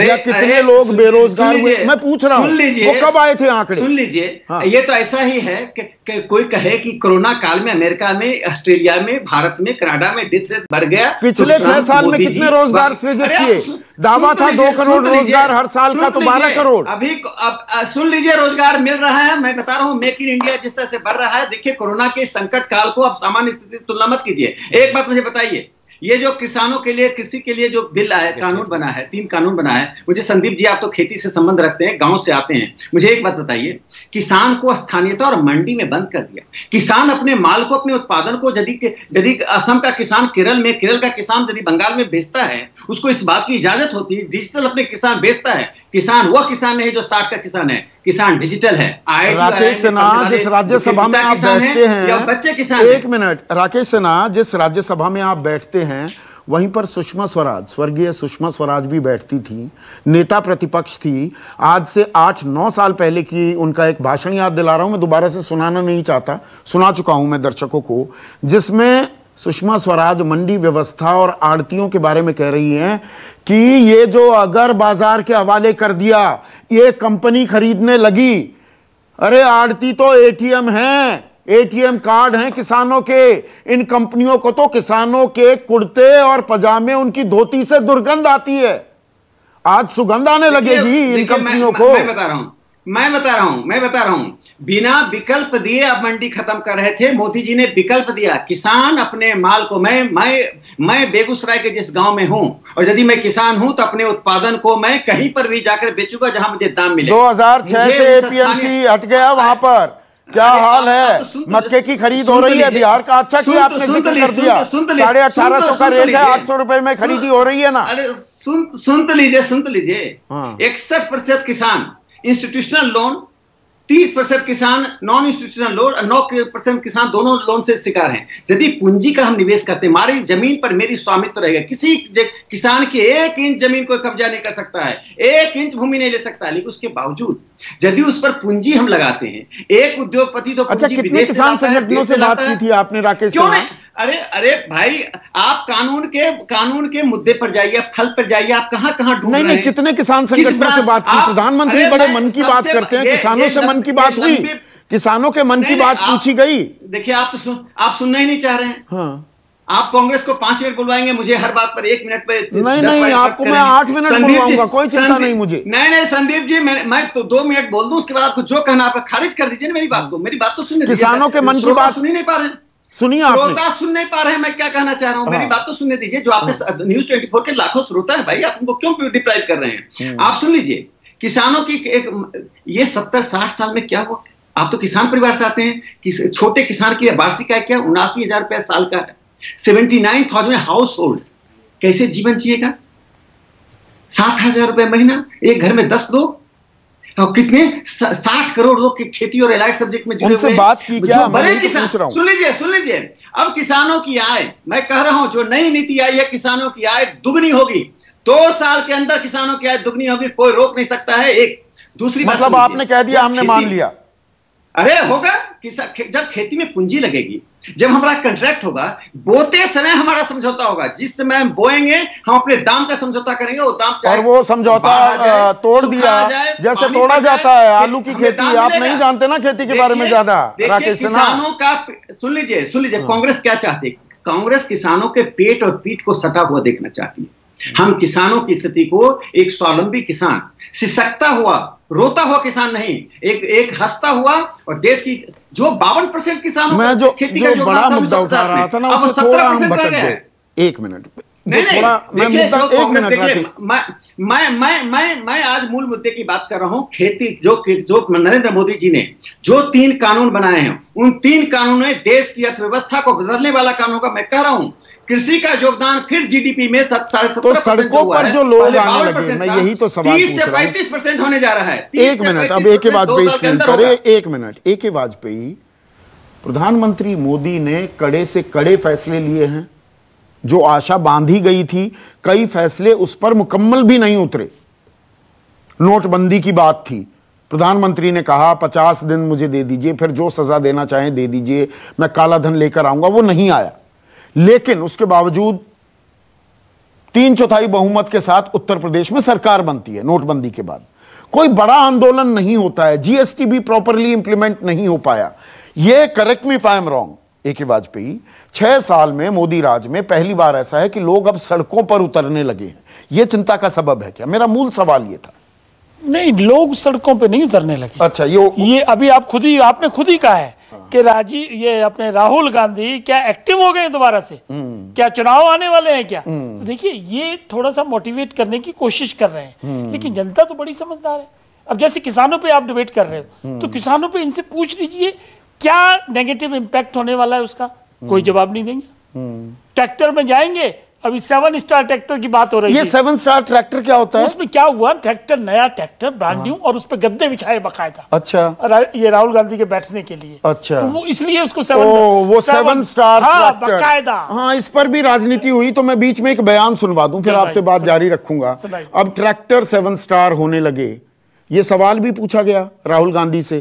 या कितने लोग बेरोजगार हुए? मैं पूछ रहा हूं, वो कब आए थे आंकड़े? सुन लीजिए। हाँ। ये तो ऐसा ही है कि कोई कहे कि कोरोना काल में अमेरिका में, ऑस्ट्रेलिया में, भारत में, कनाडा में डेथ रेट बढ़ गया। पिछले 6 साल में कितने रोजगार सृजित किए? दावा था 2 करोड़ रोजगार हर साल का, तो 12 करोड़। अभी अब सुन लीजिए, रोजगार मिल रहा है। मैं बता रहा हूं, मेक इन इंडिया जिस तरह से बढ़ रहा है। देखिए, कोरोना के संकट काल को आप सामान्य स्थिति से तुलना मत कीजिए। एक बात मुझे बताइए, ये जो किसानों के लिए, कृषि के लिए जो बिल आया, कानून बना है, 3 कानून बना है। मुझे संदीप जी, आप तो खेती से संबंध रखते हैं, गांव से आते हैं, मुझे एक बात बताइए, किसान को स्थानीयता और मंडी में बंद कर दिया। किसान अपने माल को, अपने उत्पादन को यदि असम का किसान केरल में, केरल का किसान यदि बंगाल में बेचता है, उसको इस बात की इजाजत होती है। डिजिटल अपने किसान बेचता है। किसान वो किसान नहीं जो 60 का किसान है, किसान डिजिटल है। राकेश सिन्हा, जिस राज्यसभा में आप बैठते हैं, बच्चे किसान, एक मिनट, राकेश सिन्हा, जिस राज्यसभा में आप बैठते हैं वहीं पर सुषमा स्वराज, स्वर्गीय सुषमा स्वराज भी बैठती थी, नेता प्रतिपक्ष थी। आज से 8-9 साल पहले की उनका एक भाषण याद दिला रहा हूं, मैं दोबारा से सुनाना नहीं चाहता, सुना चुका हूं मैं दर्शकों को, जिसमें सुषमा स्वराज मंडी व्यवस्था और आड़तियों के बारे में कह रही हैं कि ये जो अगर बाजार के हवाले कर दिया, ये कंपनी खरीदने लगी। अरे आड़ती तो एटीएम हैं, एटीएम कार्ड हैं किसानों के। इन कंपनियों को तो किसानों के कुर्ते और पजामे, उनकी धोती से दुर्गंध आती है। आज सुगंध आने लगेगी इन कंपनियों को। मैं बता रहा हूं, बिना विकल्प दिए अब मंडी खत्म कर रहे थे। मोदी जी ने विकल्प दिया, किसान अपने माल को, मैं मैं बेगूसराय के जिस गांव में हूं और यदि मैं किसान हूं तो अपने उत्पादन को मैं कहीं पर भी जाकर बेचूंगा जहां मुझे दाम मिले। 2006 से एपीएमसी हट गया वहां पर, क्या हाल है? मक्के की खरीद हो रही है, बिहार का अच्छा किया आपने जिक्र कर दिया, 1850 का रेट है, 800 रुपए में खरीदी हो रही है ना। अरे सुन तो लीजिए 61% किसान इंस्टीट्यूशनल लोन, 30% किसान नॉन इंस्टीट्यूशनल लोन और 9% किसान दोनों लोन से शिकार हैं। यदि पूंजी का हम निवेश करते हैं, हमारी जमीन पर मेरी स्वामित्व रहेगा, किसी किसान की 1 इंच जमीन कोई कब्जा नहीं कर सकता है, 1 इंच भूमि नहीं ले सकता है, लेकिन उसके बावजूद यदि उस पर पूंजी हम लगाते हैं, एक उद्योगपति तो अच्छा, कितने किसान संगठनों से बात की थी आपने राकेश? क्यों नहीं? अरे भाई, आप कानून के मुद्दे पर जाइए, आप फल पर जाइए, आप कहां डूब रहे हैं? नहीं, कितने किसान संगठनों से बात की? प्रधानमंत्री बड़े मन की बात करते हैं, किसानों से मन की बात हुई, किसानों के मन की बात पूछी गई। देखिए, आप सुनना ही नहीं चाह रहे हैं। हाँ। आप कांग्रेस को 5 मिनट बुलवाएंगे, मुझे हर बात पर 1 मिनट पे नहीं, आपको मैं 8 मिनट बुलवाऊंगा, कोई चिंता नहीं मुझे। नहीं संदीप जी, मैं तो 2 मिनट बोल दूं, उसके बाद आपको जो कहना आप खारिज कर दीजिए मेरी बात को। मेरी बात तो सुनिए। किसानों के मन की बात सुन नहीं पा रहे हैं, सुनिए आपने। श्रोता सुन नहीं पा रहे हैं, मैं क्या कहना चाह रहा हूं, मेरी बात तो सुनने दीजिए। जो आपने न्यूज़ 24 के लाखों श्रोता है भाई, आप उनको क्यों डिप्राइव कर रहे हैं? आप सुन लीजिए, किसानों की ये 70-60 साल में क्या हुआ? आप तो किसान परिवार से आते हैं कि छोटे किसान की वार्षिक आय क्या 79,000 रुपया साल का है, 79,000 हाउस होल्ड कैसे जीवन जिएगा? 7,000 रुपए महीना, एक घर में 10 लोग, और कितने 60 करोड़ लोग की खेती और एलाइड सब्जेक्ट में जुड़े हुए हैं। बात की क्या? बड़े किसान, सुन लीजिए, अब किसानों की आय, मैं कह रहा हूं जो नई नीति आई है, किसानों की आय दुगनी होगी, 2 साल के अंदर किसानों की आय दुगनी होगी, कोई रोक नहीं सकता है। एक दूसरी मतलब आपने कह दिया, हमने मान लिया। अरे होगा, जब खेती में पूंजी लगेगी, जब हमारा कॉन्ट्रैक्ट होगा, बोते समय हमारा समझौता होगा, जिस समय हम बोएंगे हम अपने दाम का समझौता करेंगे, वो दाम और वो समझौता तोड़ दिया, जैसे तोड़ा जाता है आलू की खेती। आप नहीं जानते ना खेती के बारे में ज्यादा, राकेश सिन्हा। किसानों का सुन लीजिए, कांग्रेस क्या चाहती है? कांग्रेस किसानों के पेट और पीठ को सटा हुआ देखना चाहती है। हम किसानों की स्थिति को, एक स्वावलंबी किसान, सिसकता हुआ रोता हुआ किसान नहीं, एक हंसता हुआ, और देश की जो 52% किसानों मैं जो बड़ा मुद्दा उठा रहा था ना, उससे थोड़ा हम भटक गए। 1 मिनट थोड़ा मैं आज मूल मुद्दे की बात कर रहा हूं। खेती जो नरेंद्र मोदी जी ने जो 3 कानून बनाए हैं, उन 3 कानूनों ने देश की अर्थव्यवस्था को बदलने वाला कानून का मैं कह रहा हूं। कृषि का योगदान फिर जीडीपी में 7.5% तो सड़कों पर जो लोग आने लगे, मैं यही तो सवाल पूछ रहा हूं। 30 से 35% होने जा रहा है। 1 मिनट, अब AK वाजपेयी स्क्रीन पर, 1 मिनट। AK वाजपेयी, प्रधानमंत्री मोदी ने कड़े से कड़े फैसले लिए हैं। जो आशा बांधी गई थी, कई फैसले उस पर मुकम्मल भी नहीं उतरे। नोटबंदी की बात थी, प्रधानमंत्री ने कहा 50 दिन मुझे दे दीजिए, फिर जो सजा देना चाहें दे दीजिए, मैं काला धन लेकर आऊंगा, वो नहीं आया। लेकिन उसके बावजूद 3/4 बहुमत के साथ उत्तर प्रदेश में सरकार बनती है। नोटबंदी के बाद कोई बड़ा आंदोलन नहीं होता है, जीएसटी भी प्रॉपरली इंप्लीमेंट नहीं हो पाया। ये, correct me if I am wrong, AK Vajpayee, 6 साल में मोदी राज में पहली बार ऐसा है कि लोग अब सड़कों पर उतरने लगे हैं। यह चिंता का सबब है क्या? मेरा मूल सवाल यह था। नहीं, लोग सड़कों पे नहीं उतरने लगे। अच्छा, ये अभी आपने खुद ही कहा है कि ये अपने राहुल गांधी क्या एक्टिव हो गए दोबारा से? क्या चुनाव आने वाले हैं क्या? तो देखिए, ये थोड़ा सा मोटिवेट करने की कोशिश कर रहे हैं, लेकिन जनता तो बड़ी समझदार है। अब जैसे किसानों पे आप डिबेट कर रहे हो, तो किसानों पे इनसे पूछ लीजिए क्या नेगेटिव इंपैक्ट होने वाला है उसका, कोई जवाब नहीं देंगे। ट्रैक्टर में जाएंगे, अभी 7 स्टार ट्रैक्टर की बात हो रही है। ये 7 स्टार ट्रैक्टर क्या होता है? उसमें क्या हुआ, ट्रैक्टर, नया ट्रैक्टर, ब्रांड न्यू, और उस पर गद्दे बिछाए बकायदा। अच्छा, ये राहुल गांधी के बैठने के लिए। अच्छा, तो वो इसलिए उसको 7 स्टार ट्रैक्टर, बकायदा। हाँ, इस पर भी राजनीति हुई, तो मैं बीच में एक बयान सुनवा दूं, फिर आपसे बात जारी रखूंगा। अब ट्रैक्टर 7 स्टार होने लगे, ये सवाल भी पूछा गया राहुल गांधी से,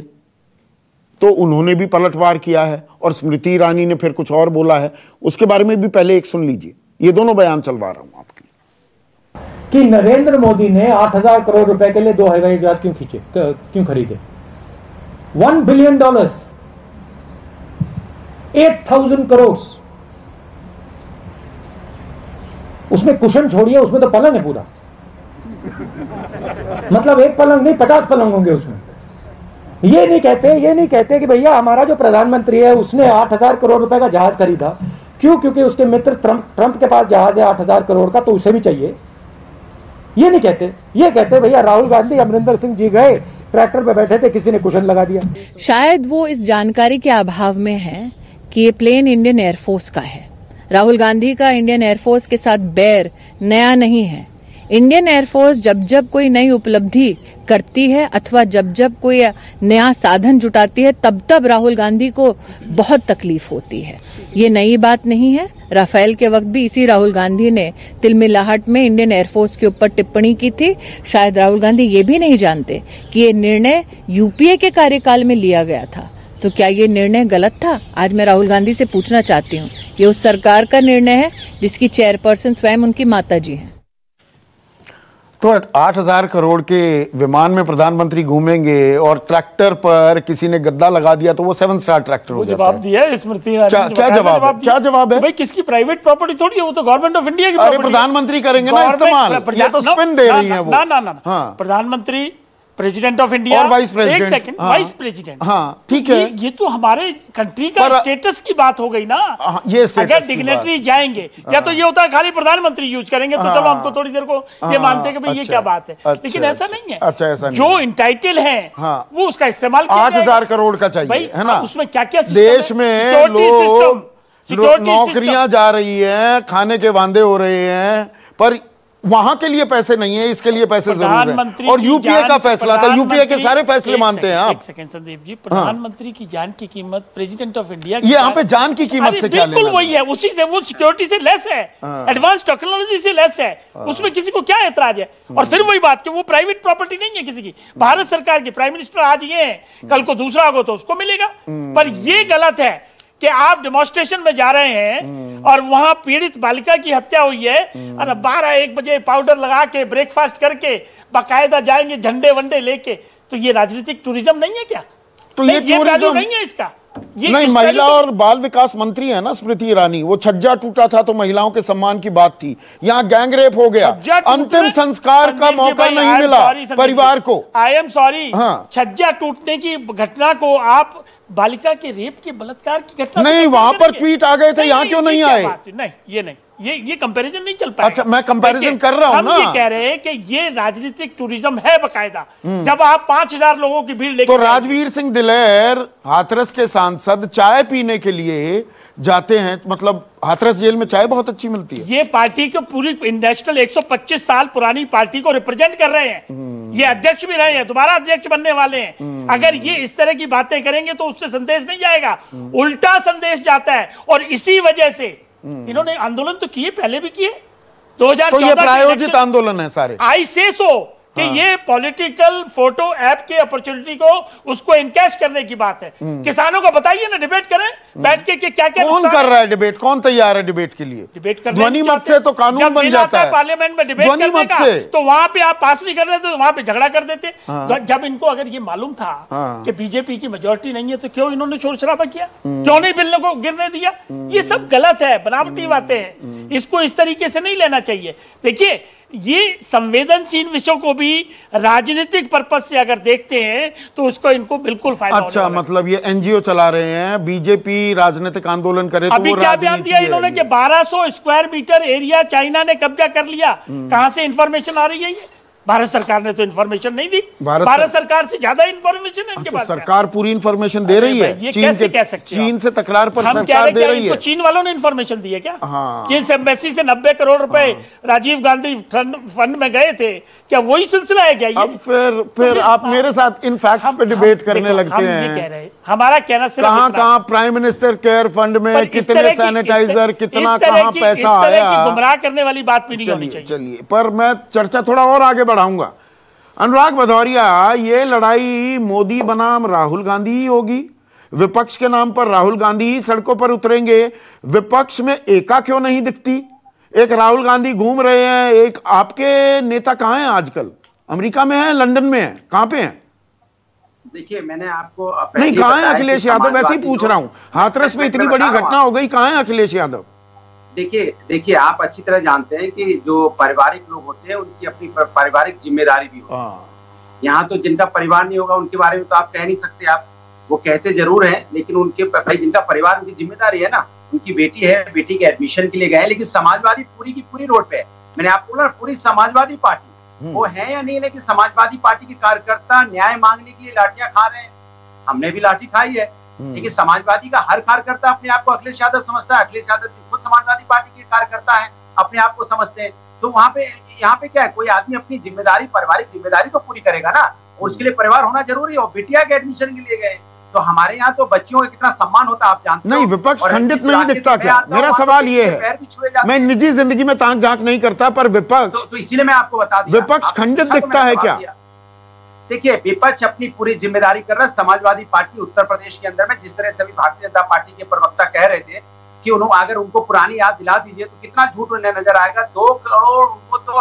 तो उन्होंने भी पलटवार किया है, और स्मृति ईरानी ने फिर कुछ और बोला है। उसके बारे में भी पहले एक सुन लीजिए, ये दोनों बयान चलवा रहा हूं आपके लिए। कि नरेंद्र मोदी ने 8,000 करोड़ रुपए के लिए 2 हवाई जहाज क्यों खरीदे? $1 बिलियन, 8,000 करोड़। उसमें कुशन छोड़िए, उसमें तो पलंग है पूरा। मतलब एक पलंग नहीं, 50 पलंग होंगे उसमें। ये नहीं कहते कि भैया हमारा जो प्रधानमंत्री है उसने 8,000 करोड़ रुपए का जहाज खरीदा, क्यों? क्योंकि उसके मित्र ट्रंप के पास जहाज है 8,000 करोड़ का, तो उसे भी चाहिए। ये नहीं कहते, ये कहते भैया राहुल गांधी अमरिंदर सिंह जी गए, ट्रैक्टर पे बैठे थे, किसी ने कुशन लगा दिया। शायद वो इस जानकारी के अभाव में है कि ये प्लेन इंडियन एयरफोर्स का है। राहुल गांधी का इंडियन एयरफोर्स के साथ बैर नया नहीं है। इंडियन एयरफोर्स जब जब कोई नई उपलब्धि करती है अथवा जब जब कोई नया साधन जुटाती है, तब तब राहुल गांधी को बहुत तकलीफ होती है। ये नई बात नहीं है। राफेल के वक्त भी इसी राहुल गांधी ने तिलमिलाहट में इंडियन एयरफोर्स के ऊपर टिप्पणी की थी। शायद राहुल गांधी ये भी नहीं जानते कि ये निर्णय यूपीए के कार्यकाल में लिया गया था। तो क्या ये निर्णय गलत था? आज मैं राहुल गांधी से पूछना चाहती हूँ। ये उस सरकार का निर्णय है जिसकी चेयरपर्सन स्वयं उनकी माता जी हैं। तो 8,000 करोड़ के विमान में प्रधानमंत्री घूमेंगे और ट्रैक्टर पर किसी ने गद्दा लगा दिया तो वो 7 स्टार ट्रैक्टर हो जाता है। जवाब दिया है स्मृति ईरानी ने। क्या जवाब है? क्या जवाब है? भाई किसकी प्राइवेट प्रॉपर्टी थोड़ी है, वो तो गवर्नमेंट ऑफ इंडिया की अरे प्रॉपर्टी। प्रधानमंत्री करेंगे ना इस्तेमाल, ये तो स्पिन दे रही है वो। ना प्रधानमंत्री, प्रेसिडेंट ऑफ इंडिया और वाइस प्रेसिडेंट। एक सेकंड, वाइस प्रेसिडेंट। हाँ ठीक है, ये तो हमारे कंट्री का स्टेटस की बात हो गई ना। ये अगर डिग्नेटरी जाएंगे, या तो ये होता है खाली प्रधानमंत्री यूज करेंगे, तो चलो हमको थोड़ी देर को ये मानते हैं कि भाई ये क्या बात है, लेकिन ऐसा नहीं है। अच्छा, ऐसा नहीं। जो इंटाइटल है वो उसका इस्तेमाल 8,000 करोड़ का चाहिए, है ना? उसमें क्या क्या देश में लोग नौकरियां जा रही है, खाने के वांदे हो रहे हैं, पर वहां के लिए पैसे नहीं है, इसके लिए पैसे जरूर है। और यूपीए का फैसला था, यूपीए के सारे फैसले मानते हैं आप। एक सेकंड संदीप जी, प्रधानमंत्री की जान की कीमत प्रेसिडेंट ऑफ इंडिया, ये यहाँ पे जान की कीमत से क्या लेना? बिल्कुल वही है, उसी से वो सिक्योरिटी से लेस है, एडवांस टेक्नोलॉजी से लेस है, उसमें किसी को क्या ऐतराज है? और फिर वही बात कि वो प्राइवेट प्रॉपर्टी नहीं है किसी की, भारत सरकार की। प्राइम मिनिस्टर आज ये है, कल को दूसरा होगा तो उसको मिलेगा। पर ये गलत है कि आप डेमोन्स्ट्रेशन में जा रहे हैं और वहां पीड़ित बालिका की हत्या हुई है और 12-1 बजे पाउडर लगा के ब्रेकफास्ट करके बाकायदा जाएंगे झंडे वंडे लेके। तो ये राजनीतिक टूरिज्म नहीं है क्या? तो ये टूरिज्म नहीं है इसका। ये नहीं, महिला और बाल विकास मंत्री है ना स्मृति ईरानी, वो छज्जा टूटा था तो महिलाओं के सम्मान की बात थी, यहाँ गैंगरेप हो गया, अंतिम संस्कार का मौका नहीं मिला परिवार को। आई एम सॉरी, छज्जा टूटने की घटना को आप बालिका के रेप के बलात्कार की घटना नहीं, वहां पर ट्वीट आ गए थे, यहाँ क्यों नहीं आए? नहीं, ये नहीं, ये कंपैरिजन नहीं चल पाएगा। अच्छा, मैं कंपैरिजन कर रहा हूं ना। हम ये कह रहे हैं कि ये राजनीतिक टूरिज्म है बकायदा। जब आप 5,000 लोगों की भीड़ लेकर, तो राजवीर सिंह दिलेर हाथरस के सांसद चाय पीने के लिए जाते हैं, मतलब हाथरस जेल में चाय बहुत अच्छी मिलती है। ये पार्टी को पूरी नेशनल 125 साल पुरानी पार्टी को रिप्रेजेंट कर रहे हैं। ये अध्यक्ष भी रहे हैं, दोबारा अध्यक्ष बनने वाले हैं। अगर ये इस तरह की बातें करेंगे तो उससे संदेश नहीं जाएगा, उल्टा संदेश जाता है। और इसी वजह से इन्होंने आंदोलन तो किए, पहले भी किए 2014। तो ये प्रायोजित आंदोलन है सारे। आई से सो कि ये पॉलिटिकल फोटो ऐप के अपॉर्चुनिटी को उसको इनकैश करने की बात है। किसानों को बताइए ना, डिबेट करें बैठ के कि क्या क्या कौन कर रहा है डिबेट, कौन तैयार है डिबेट के लिए? डिबेट करने ध्वनि मत से तो कानून बन जाता है पार्लियामेंट में डिबेट करने का, तो वहां पे आप पास नहीं कर रहे थे तो वहां पे झगड़ा कर देते। जब इनको अगर ये मालूम था कि बीजेपी की मेजोरिटी नहीं है तो क्यों इन्होंने शोर शराबा किया, क्यों नहीं बिल को गिरने दिया? ये सब गलत है, बनावटी बातें हैं, इसको इस तरीके से नहीं लेना चाहिए। देखिए, ये संवेदनशील विषयों को भी राजनीतिक पर्पस से अगर देखते हैं तो उसको इनको बिल्कुल फायदा। अच्छा, मतलब ये एनजीओ चला रहे हैं, बीजेपी राजनीतिक आंदोलन करे तो अभी क्या बयान दिया इन्होंने कि 1200 स्क्वायर मीटर एरिया चाइना ने कब्जा कर लिया। कहां से इंफॉर्मेशन आ रही है? ये भारत सरकार ने तो इन्फॉर्मेशन नहीं दी। भारत सरकार से ज्यादा इन्फॉर्मेशन है इनके पास। सरकार पूरी इन्फॉर्मेशन दे रही है। ये कैसे कह सकते हैं? चीन से तकरार पर सरकार दे रही है। चीन वालों ने इन्फॉर्मेशन दी है क्या? चीन से एम्बेसी से 90 करोड़ रुपए राजीव गांधी फंड में गए थे, क्या वही सिलसिला है क्या? अब फिर आप मेरे साथ इन फैक्ट्स पे डिबेट करने लगते हैं। ये कह रहे हैं, हमारा कहना सिर्फ कहां प्राइम मिनिस्टर केयर फंड में कितने सैनिटाइजर, कितना कहां पैसा आया, गुमराह करने वाली बात भी नहीं होनी चाहिए। चलिए, पर मैं चर्चा थोड़ा और आगे बढ़ाऊंगा। अनुराग भदौरिया, ये लड़ाई मोदी बनाम राहुल गांधी ही होगी? विपक्ष के नाम पर राहुल गांधी ही सड़कों पर उतरेंगे? विपक्ष में एका क्यों नहीं दिखती? एक राहुल गांधी घूम रहे हैं, एक आपके नेता कहां हैं आजकल? अमेरिका में है, लंदन में है, कहां पे हैं? देखिए, मैंने आपको नहीं, कहां है अखिलेश यादव? वैसे ही पूछ रहा हूं, हाथरस में इतनी बड़ी घटना हो गई, कहां है अखिलेश यादव? देखिए, आप अच्छी तरह जानते हैं कि जो पारिवारिक लोग होते हैं उनकी अपनी पारिवारिक जिम्मेदारी भी होती है। यहाँ तो जिनका परिवार नहीं होगा उनके बारे में तो आप कह नहीं सकते। आप वो कहते जरूर हैं, लेकिन उनके भाई जिनका परिवार, उनकी जिम्मेदारी है ना। उनकी बेटी है, बेटी के एडमिशन के लिए गए, लेकिन समाजवादी पूरी की पूरी रोड पे है। मैंने आपको बोला पूरी समाजवादी पार्टी वो है या नहीं, लेकिन समाजवादी पार्टी के कार्यकर्ता न्याय मांगने के लिए लाठियां खा रहे हैं। हमने भी लाठी खाई है, लेकिन समाजवादी का हर कार्यकर्ता अपने आप को अखिलेश यादव समझता है। अखिलेश यादव खुद समाजवादी पार्टी के कार्यकर्ता है, अपने आप को समझते हैं। तो वहां पे यहाँ पे क्या है, कोई आदमी अपनी जिम्मेदारी, पारिवारिक जिम्मेदारी तो पूरी करेगा ना, और उसके लिए परिवार होना जरूरी है। और बिटिया के एडमिशन के लिए गए, तो हमारे यहाँ तो बच्चियों का कितना सम्मान होता है आप जानते नहीं, विपक्ष खंडित नहीं दिखता क्या? मेरा सवाल ये है, मैं निजी जिंदगी में ताक झांक नहीं करता, पर विपक्ष तो इसीलिए मैं आपको बता दिया, विपक्ष खंडित दिखता है क्या? देखिए, विपक्ष अपनी पूरी जिम्मेदारी कर रहा है। समाजवादी पार्टी उत्तर प्रदेश के अंदर में जिस तरह से अभी भारतीय जनता पार्टी के प्रवक्ता कह रहे थे कि उन्होंने, अगर उनको पुरानी याद दिला दीजिए तो कितना झूठ उन्हें नजर आएगा। 2 करोड़ उनको तो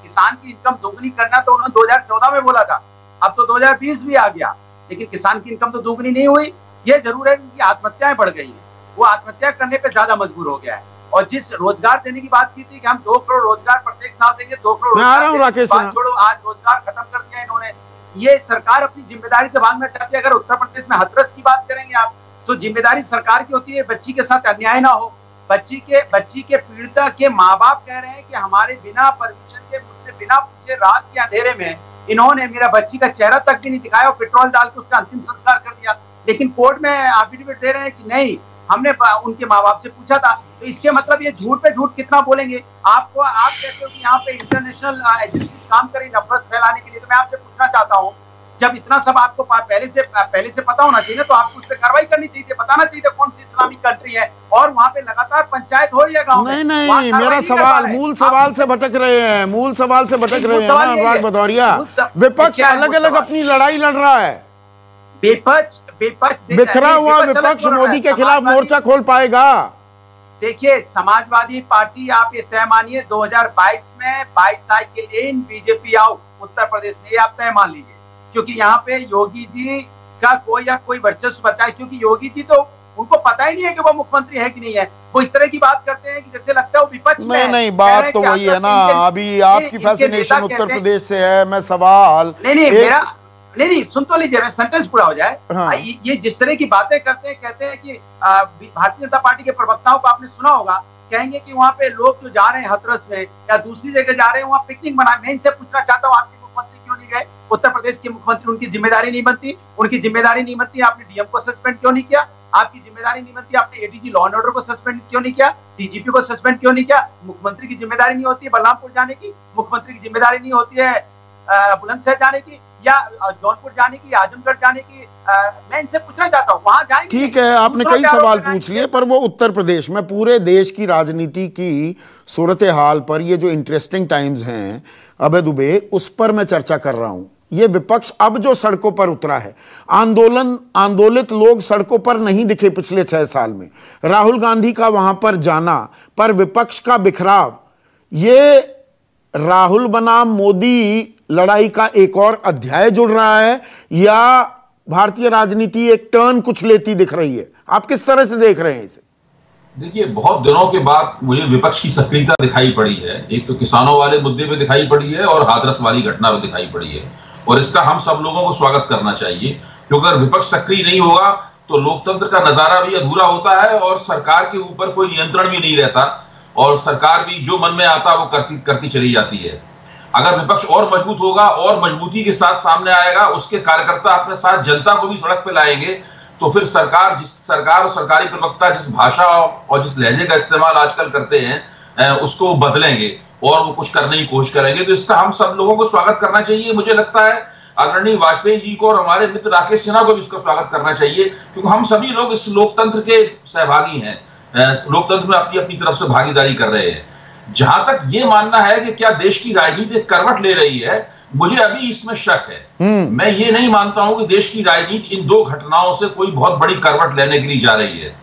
किसान की इनकम दोगुनी करना तो उन्होंने 2014 में बोला था, अब तो 2020 भी आ गया, लेकिन किसान की इनकम तो दोगुनी नहीं हुई। ये जरूर है कि उनकी आत्महत्याएं बढ़ गई हैं, वो आत्महत्या करने पे ज्यादा मजबूर हो गया है। और जिस रोजगार देने की बात की थी कि हम 2 करोड़ रोजगार प्रत्येक साल देंगे, 2 करोड़ रोजगार छोड़ो, आज रोजगार खत्म कर दिया इन्होंने। ये सरकार अपनी जिम्मेदारी से भागना चाहती है। अगर उत्तर प्रदेश में हाथरस की बात करेंगे आप, तो जिम्मेदारी सरकार की होती है बच्ची के साथ अन्याय ना हो। बच्ची के पीड़िता के माँ बाप कह रहे हैं कि हमारे बिना परमिशन के, मुझसे बिना पूछे रात के अंधेरे में इन्होंने मेरा बच्ची का चेहरा तक भी नहीं दिखाया और पेट्रोल डाल के उसका अंतिम संस्कार कर दिया। लेकिन कोर्ट में एफिडेविट दे रहे हैं कि नहीं, हमने उनके माँ बाप से पूछा था। तो इसके मतलब ये झूठ पे झूठ कितना बोलेंगे। आप कहते हो कि यहाँ पे इंटरनेशनल एजेंसीज काम करें नफरत फैलाने के लिए, तो मैं आपसे पूछना चाहता हूँ, जब इतना सब आपको पहले से पता होना चाहिए ना, तो आपको उस पर कार्रवाई करनी चाहिए, बताना चाहिए कौन सी इस्लामिक कंट्री है। और वहाँ पे लगातार पंचायत हो रही है गाँव में। नहीं, मेरा सवाल मूल सवाल से भटक रहे हैं, मूल सवाल से भटक रहे हैं ना अनुराग भदौरिया। विपक्ष अलग अलग अपनी लड़ाई लड़ रहा है। विपक्ष बिखरा हुआ विपक्ष मोदी के खिलाफ मोर्चा खोल पाएगा? देखिए, समाजवादी पार्टी, आप ये तय मानिए 2022 में 22 cycle in BJP out Uttar Pradesh में, ये आप तय मान लीजिए। क्योंकि यहाँ पे योगी जी का कोई वर्चस्व बचा है, क्योंकि योगी जी तो उनको पता ही नहीं है कि वो मुख्यमंत्री है कि नहीं है। वो इस तरह की बात करते हैं कि जैसे लगता है वो विपक्ष में है। नहीं, बात तो वही है ना। अभी आपकी फैसिनेशन उत्तर प्रदेश से है, मैं सवाल नहीं, सुन तो लीजिए, मैं सेंटेंस पूरा हो जाए। हाँ। ये जिस तरह की बातें करते हैं, कहते हैं कि भारतीय जनता पार्टी के प्रवक्ताओं को आपने सुना होगा, कहेंगे कि वहाँ पे लोग जो जा रहे हैं हाथरस में या दूसरी जगह जा रहे हैं, वहाँ पिकनिक मनाए। मैं इनसे पूछना चाहता हूँ, आपके मुख्यमंत्री क्यों नहीं गए? उत्तर प्रदेश के मुख्यमंत्री, उनकी जिम्मेदारी नहीं बनती? आपने डीएम को सस्पेंड क्यों नहीं किया? आपकी जिम्मेदारी नहीं बनती? आपने एडीजी लॉ एंड ऑर्डर को सस्पेंड क्यों नहीं किया? डीजीपी को सस्पेंड क्यों नहीं किया? मुख्यमंत्री की जिम्मेदारी नहीं होती है बलरामपुर जाने की? मुख्यमंत्री की जिम्मेदारी नहीं होती है बुलंदशहर जाने की, या जौनपुर जाने की, आजमगढ़ जाने की? मैं इनसे पूछना चाहता हूँ, वहां जाएंगे। ठीक है, आपने कई सवाल पूछ लिए, पर वो उत्तर प्रदेश में पूरे देश की राजनीति की सूरत हाल पर ये जो इंटरेस्टिंग टाइम्स हैं अबे दुबे, उस पर मैं चर्चा कर रहा हूं। ये विपक्ष अब जो सड़कों पर उतरा है, आंदोलित लोग सड़कों पर नहीं दिखे पिछले 6 साल में। राहुल गांधी का वहां पर जाना, पर विपक्ष का बिखराव, ये राहुल बनाम मोदी लड़ाई का एक और अध्याय जुड़ रहा है, या भारतीय राजनीति एक टर्न कुछ लेती दिख रही है? आप किस तरह से देख रहे हैं इसे? देखिए, बहुत दिनों के बाद मुझे विपक्ष की सक्रियता दिखाई पड़ी है। एक तो किसानों वाले मुद्दे पे दिखाई पड़ी है और हाथरस वाली घटना पे दिखाई पड़ी है, और इसका हम सब लोगों को स्वागत करना चाहिए। क्योंकि अगर विपक्ष सक्रिय नहीं होगा तो लोकतंत्र का नजारा भी अधूरा होता है और सरकार के ऊपर कोई नियंत्रण भी नहीं रहता, और सरकार भी जो मन में आता है वो करती चली जाती है। अगर विपक्ष और मजबूत होगा और मजबूती के साथ सामने आएगा, उसके कार्यकर्ता अपने साथ जनता को भी सड़क पे लाएंगे, तो फिर सरकार और सरकारी प्रवक्ता जिस भाषा और जिस लहजे का इस्तेमाल आजकल करते हैं उसको बदलेंगे और वो कुछ करने की कोशिश करेंगे। तो इसका हम सब लोगों को स्वागत करना चाहिए। मुझे लगता है आदरणीय वाजपेयी जी को और हमारे मित्र राकेश सिन्हा को भी इसका स्वागत करना चाहिए, क्योंकि हम सभी लोग इस लोकतंत्र के सहभागी हैं, लोकतंत्र में अपनी अपनी तरफ से भागीदारी कर रहे हैं। जहां तक ये मानना है कि क्या देश की राजनीति करवट ले रही है, मुझे अभी इसमें शक है। मैं ये नहीं मानता हूं कि देश की राजनीति इन 2 घटनाओं से कोई बहुत बड़ी करवट लेने के लिए जा रही है।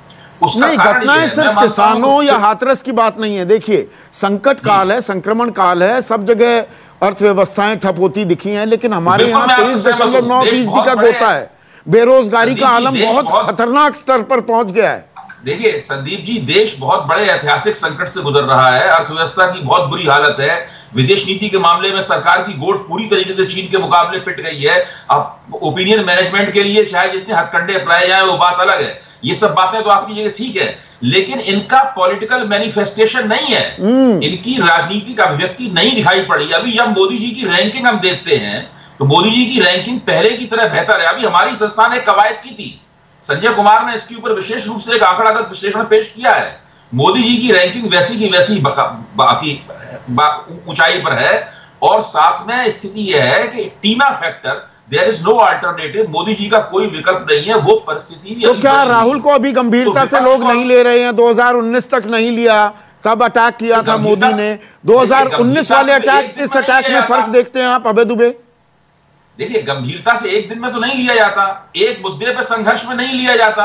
नहीं, घटनाएं सिर्फ किसानों या हाथरस की बात नहीं है। देखिए, संकट काल है, संक्रमण काल है, सब जगह अर्थव्यवस्थाएं ठप होती दिखी हैं, लेकिन हमारे यहाँ 23.9% का गोता है। बेरोजगारी का आलम बहुत खतरनाक स्तर पर पहुंच गया है। देखिए संदीप जी, देश बहुत बड़े ऐतिहासिक संकट से गुजर रहा है। अर्थव्यवस्था की बहुत बुरी हालत है। विदेश नीति के मामले में सरकार की गोट पूरी तरीके से चीन के मुकाबले पिट गई है। अब ओपिनियन मैनेजमेंट के लिए चाहे जितने हथकंडे अपनाए जाए वो बात अलग है, ये सब बातें तो आपकी जगह ठीक है, लेकिन इनका पॉलिटिकल मैनिफेस्टेशन नहीं है, इनकी राजनीतिक अभिव्यक्ति नहीं दिखाई पड़ी। अभी जब मोदी जी की रैंकिंग हम देखते हैं तो मोदी जी की रैंकिंग पहले की तरह बेहतर है। अभी हमारी संस्था ने कवायद की थी, संजय कुमार ने इसके ऊपर विशेष रूप से एक आंकड़ागत विश्लेषण पेश किया है। मोदी जी की रैंकिंग वैसी की वैसी बाकी ऊंचाई पर है। और साथ में स्थिति यह है कि TINA factor, there is no alternative, Modi ji का कोई विकल्प नहीं है, वो परिस्थिति भी। तो क्या राहुल को अभी गंभीरता से लोग नहीं ले रहे हैं? 2019 तक नहीं लिया, तब अटैक किया था मोदी ने। 2019 वाले अटैक, इस अटैक में फर्क देखते हैं आप अभय दुबे? देखिए, गंभीरता से एक दिन में तो नहीं लिया जाता, एक मुद्दे पर संघर्ष में नहीं लिया जाता,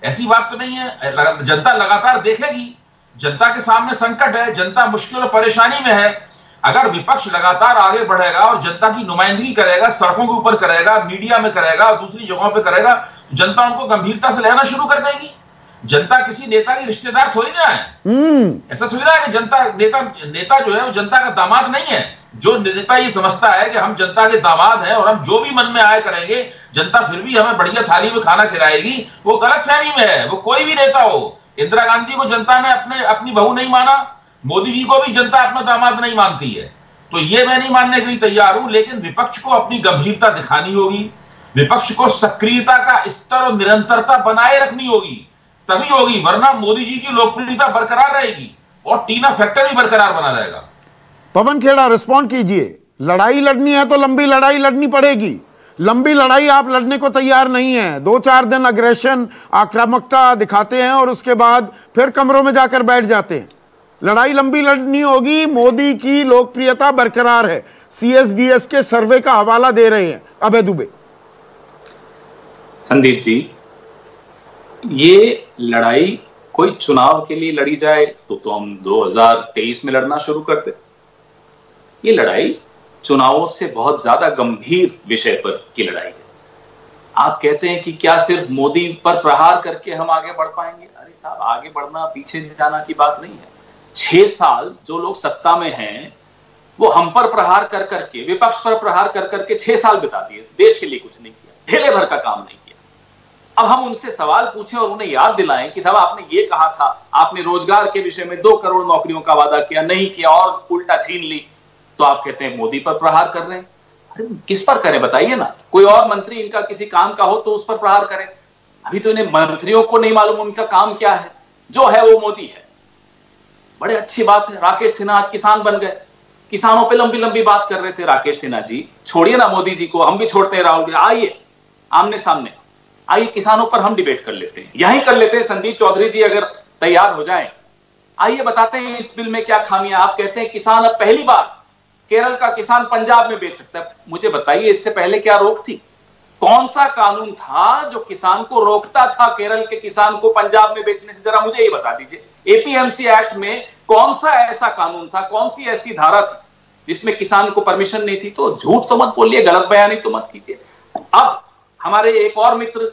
ऐसी बात तो नहीं है। जनता लगातार देखेगी, जनता के सामने संकट है, जनता मुश्किल और परेशानी में है। अगर विपक्ष लगातार आगे बढ़ेगा और जनता की नुमाइंदगी करेगा, सड़कों के ऊपर करेगा, मीडिया में करेगा और दूसरी जगहों पे करेगा, तो जनता उनको गंभीरता से लेना शुरू कर देगी। जनता किसी नेता की रिश्तेदार थोड़ी ना है, ऐसा थोड़ी ना है कि जनता नेता जो है वो जनता का दामाद नहीं है। जो नेता ये समझता है कि हम जनता के दामाद हैं और हम जो भी मन में आए करेंगे, जनता फिर भी हमें बढ़िया थाली में खाना खिलाएगी, वो गलतफहमी में है। वो कोई भी नेता हो, इंदिरा गांधी को जनता ने अपनी बहू नहीं माना, मोदी जी को भी जनता अपना दामाद नहीं मानती है। तो ये मैं नहीं मानने के लिए तैयार हूं, लेकिन विपक्ष को अपनी गंभीरता दिखानी होगी, विपक्ष को सक्रियता का स्तर और निरंतरता बनाए रखनी होगी, तभी होगी, वरना मोदी जी की लोकप्रियता बरकरार रहेगी और टीना फैक्टर भी बरकरार बना रहेगा। पवन खेड़ा, रिस्पॉन्ड कीजिए। लड़ाई लड़नी है तो लंबी लड़ाई लड़नी पड़ेगी। लंबी लड़ाई आप लड़ने को तैयार नहीं है, 2-4 दिन अग्रेशन, आक्रामकता दिखाते हैं और उसके बाद फिर कमरों में जाकर बैठ जाते हैं। लड़ाई लंबी लड़नी होगी। मोदी की लोकप्रियता बरकरार है, CSDS के सर्वे का हवाला दे रहे हैं अभय दुबे। संदीप जी, ये लड़ाई कोई चुनाव के लिए लड़ी जाए तो हम 2023 में लड़ना शुरू करते। ये लड़ाई चुनावों से बहुत ज्यादा गंभीर विषय पर की लड़ाई है। आप कहते हैं कि क्या सिर्फ मोदी पर प्रहार करके हम आगे बढ़ पाएंगे? अरे साहब, आगे बढ़ना पीछे जाना की बात नहीं है। 6 साल जो लोग सत्ता में हैं वो हम पर प्रहार कर करके, विपक्ष पर प्रहार कर करके 6 साल बिता दिए, देश के लिए कुछ नहीं किया, ढेले भर का काम नहीं किया। अब हम उनसे सवाल पूछें और उन्हें याद दिलाएं कि साहब आपने ये कहा था, आपने रोजगार के विषय में 2 करोड़ नौकरियों का वादा किया, नहीं किया और उल्टा छीन ली, तो आप कहते हैं मोदी पर प्रहार कर रहे हैं। अरे किस पर करें बताइए ना? कोई और मंत्री इनका किसी काम का हो तो उस पर प्रहार करें। अभी तो इन्हें मंत्रियों को नहीं मालूम उनका काम क्या है, जो है वो मोदी है। बड़े अच्छी बात है, राकेश सिन्हा आज किसान बन गए, किसानों पे लंबी लंबी बात कर रहे थे राकेश सिन्हा जी। छोड़िए ना मोदी जी को, हम भी छोड़ते हैं राहुल जी, आइए आमने सामने, आइए किसानों पर हम डिबेट कर लेते हैं, यहीं कर लेते हैं। संदीप चौधरी जी अगर तैयार हो जाएं, आइए बताते हैं इस बिल में क्या खामियां। आप कहते हैं किसान अब पहली बार केरल का किसान पंजाब में बेच सकता है। मुझे बताइए इससे पहले क्या रोक थी? कौन सा कानून था जो किसान को रोकता था केरल के किसान को पंजाब में बेचने से? जरा मुझे ये बता दीजिए। APMC एक्ट में कौन सा ऐसा कानून था, कौन सी ऐसी धारा थी जिसमें किसान को परमिशन नहीं थी? तो झूठ तो मत बोलिए, गलत बयानी तो मत कीजिए। अब हमारे एक और मित्र,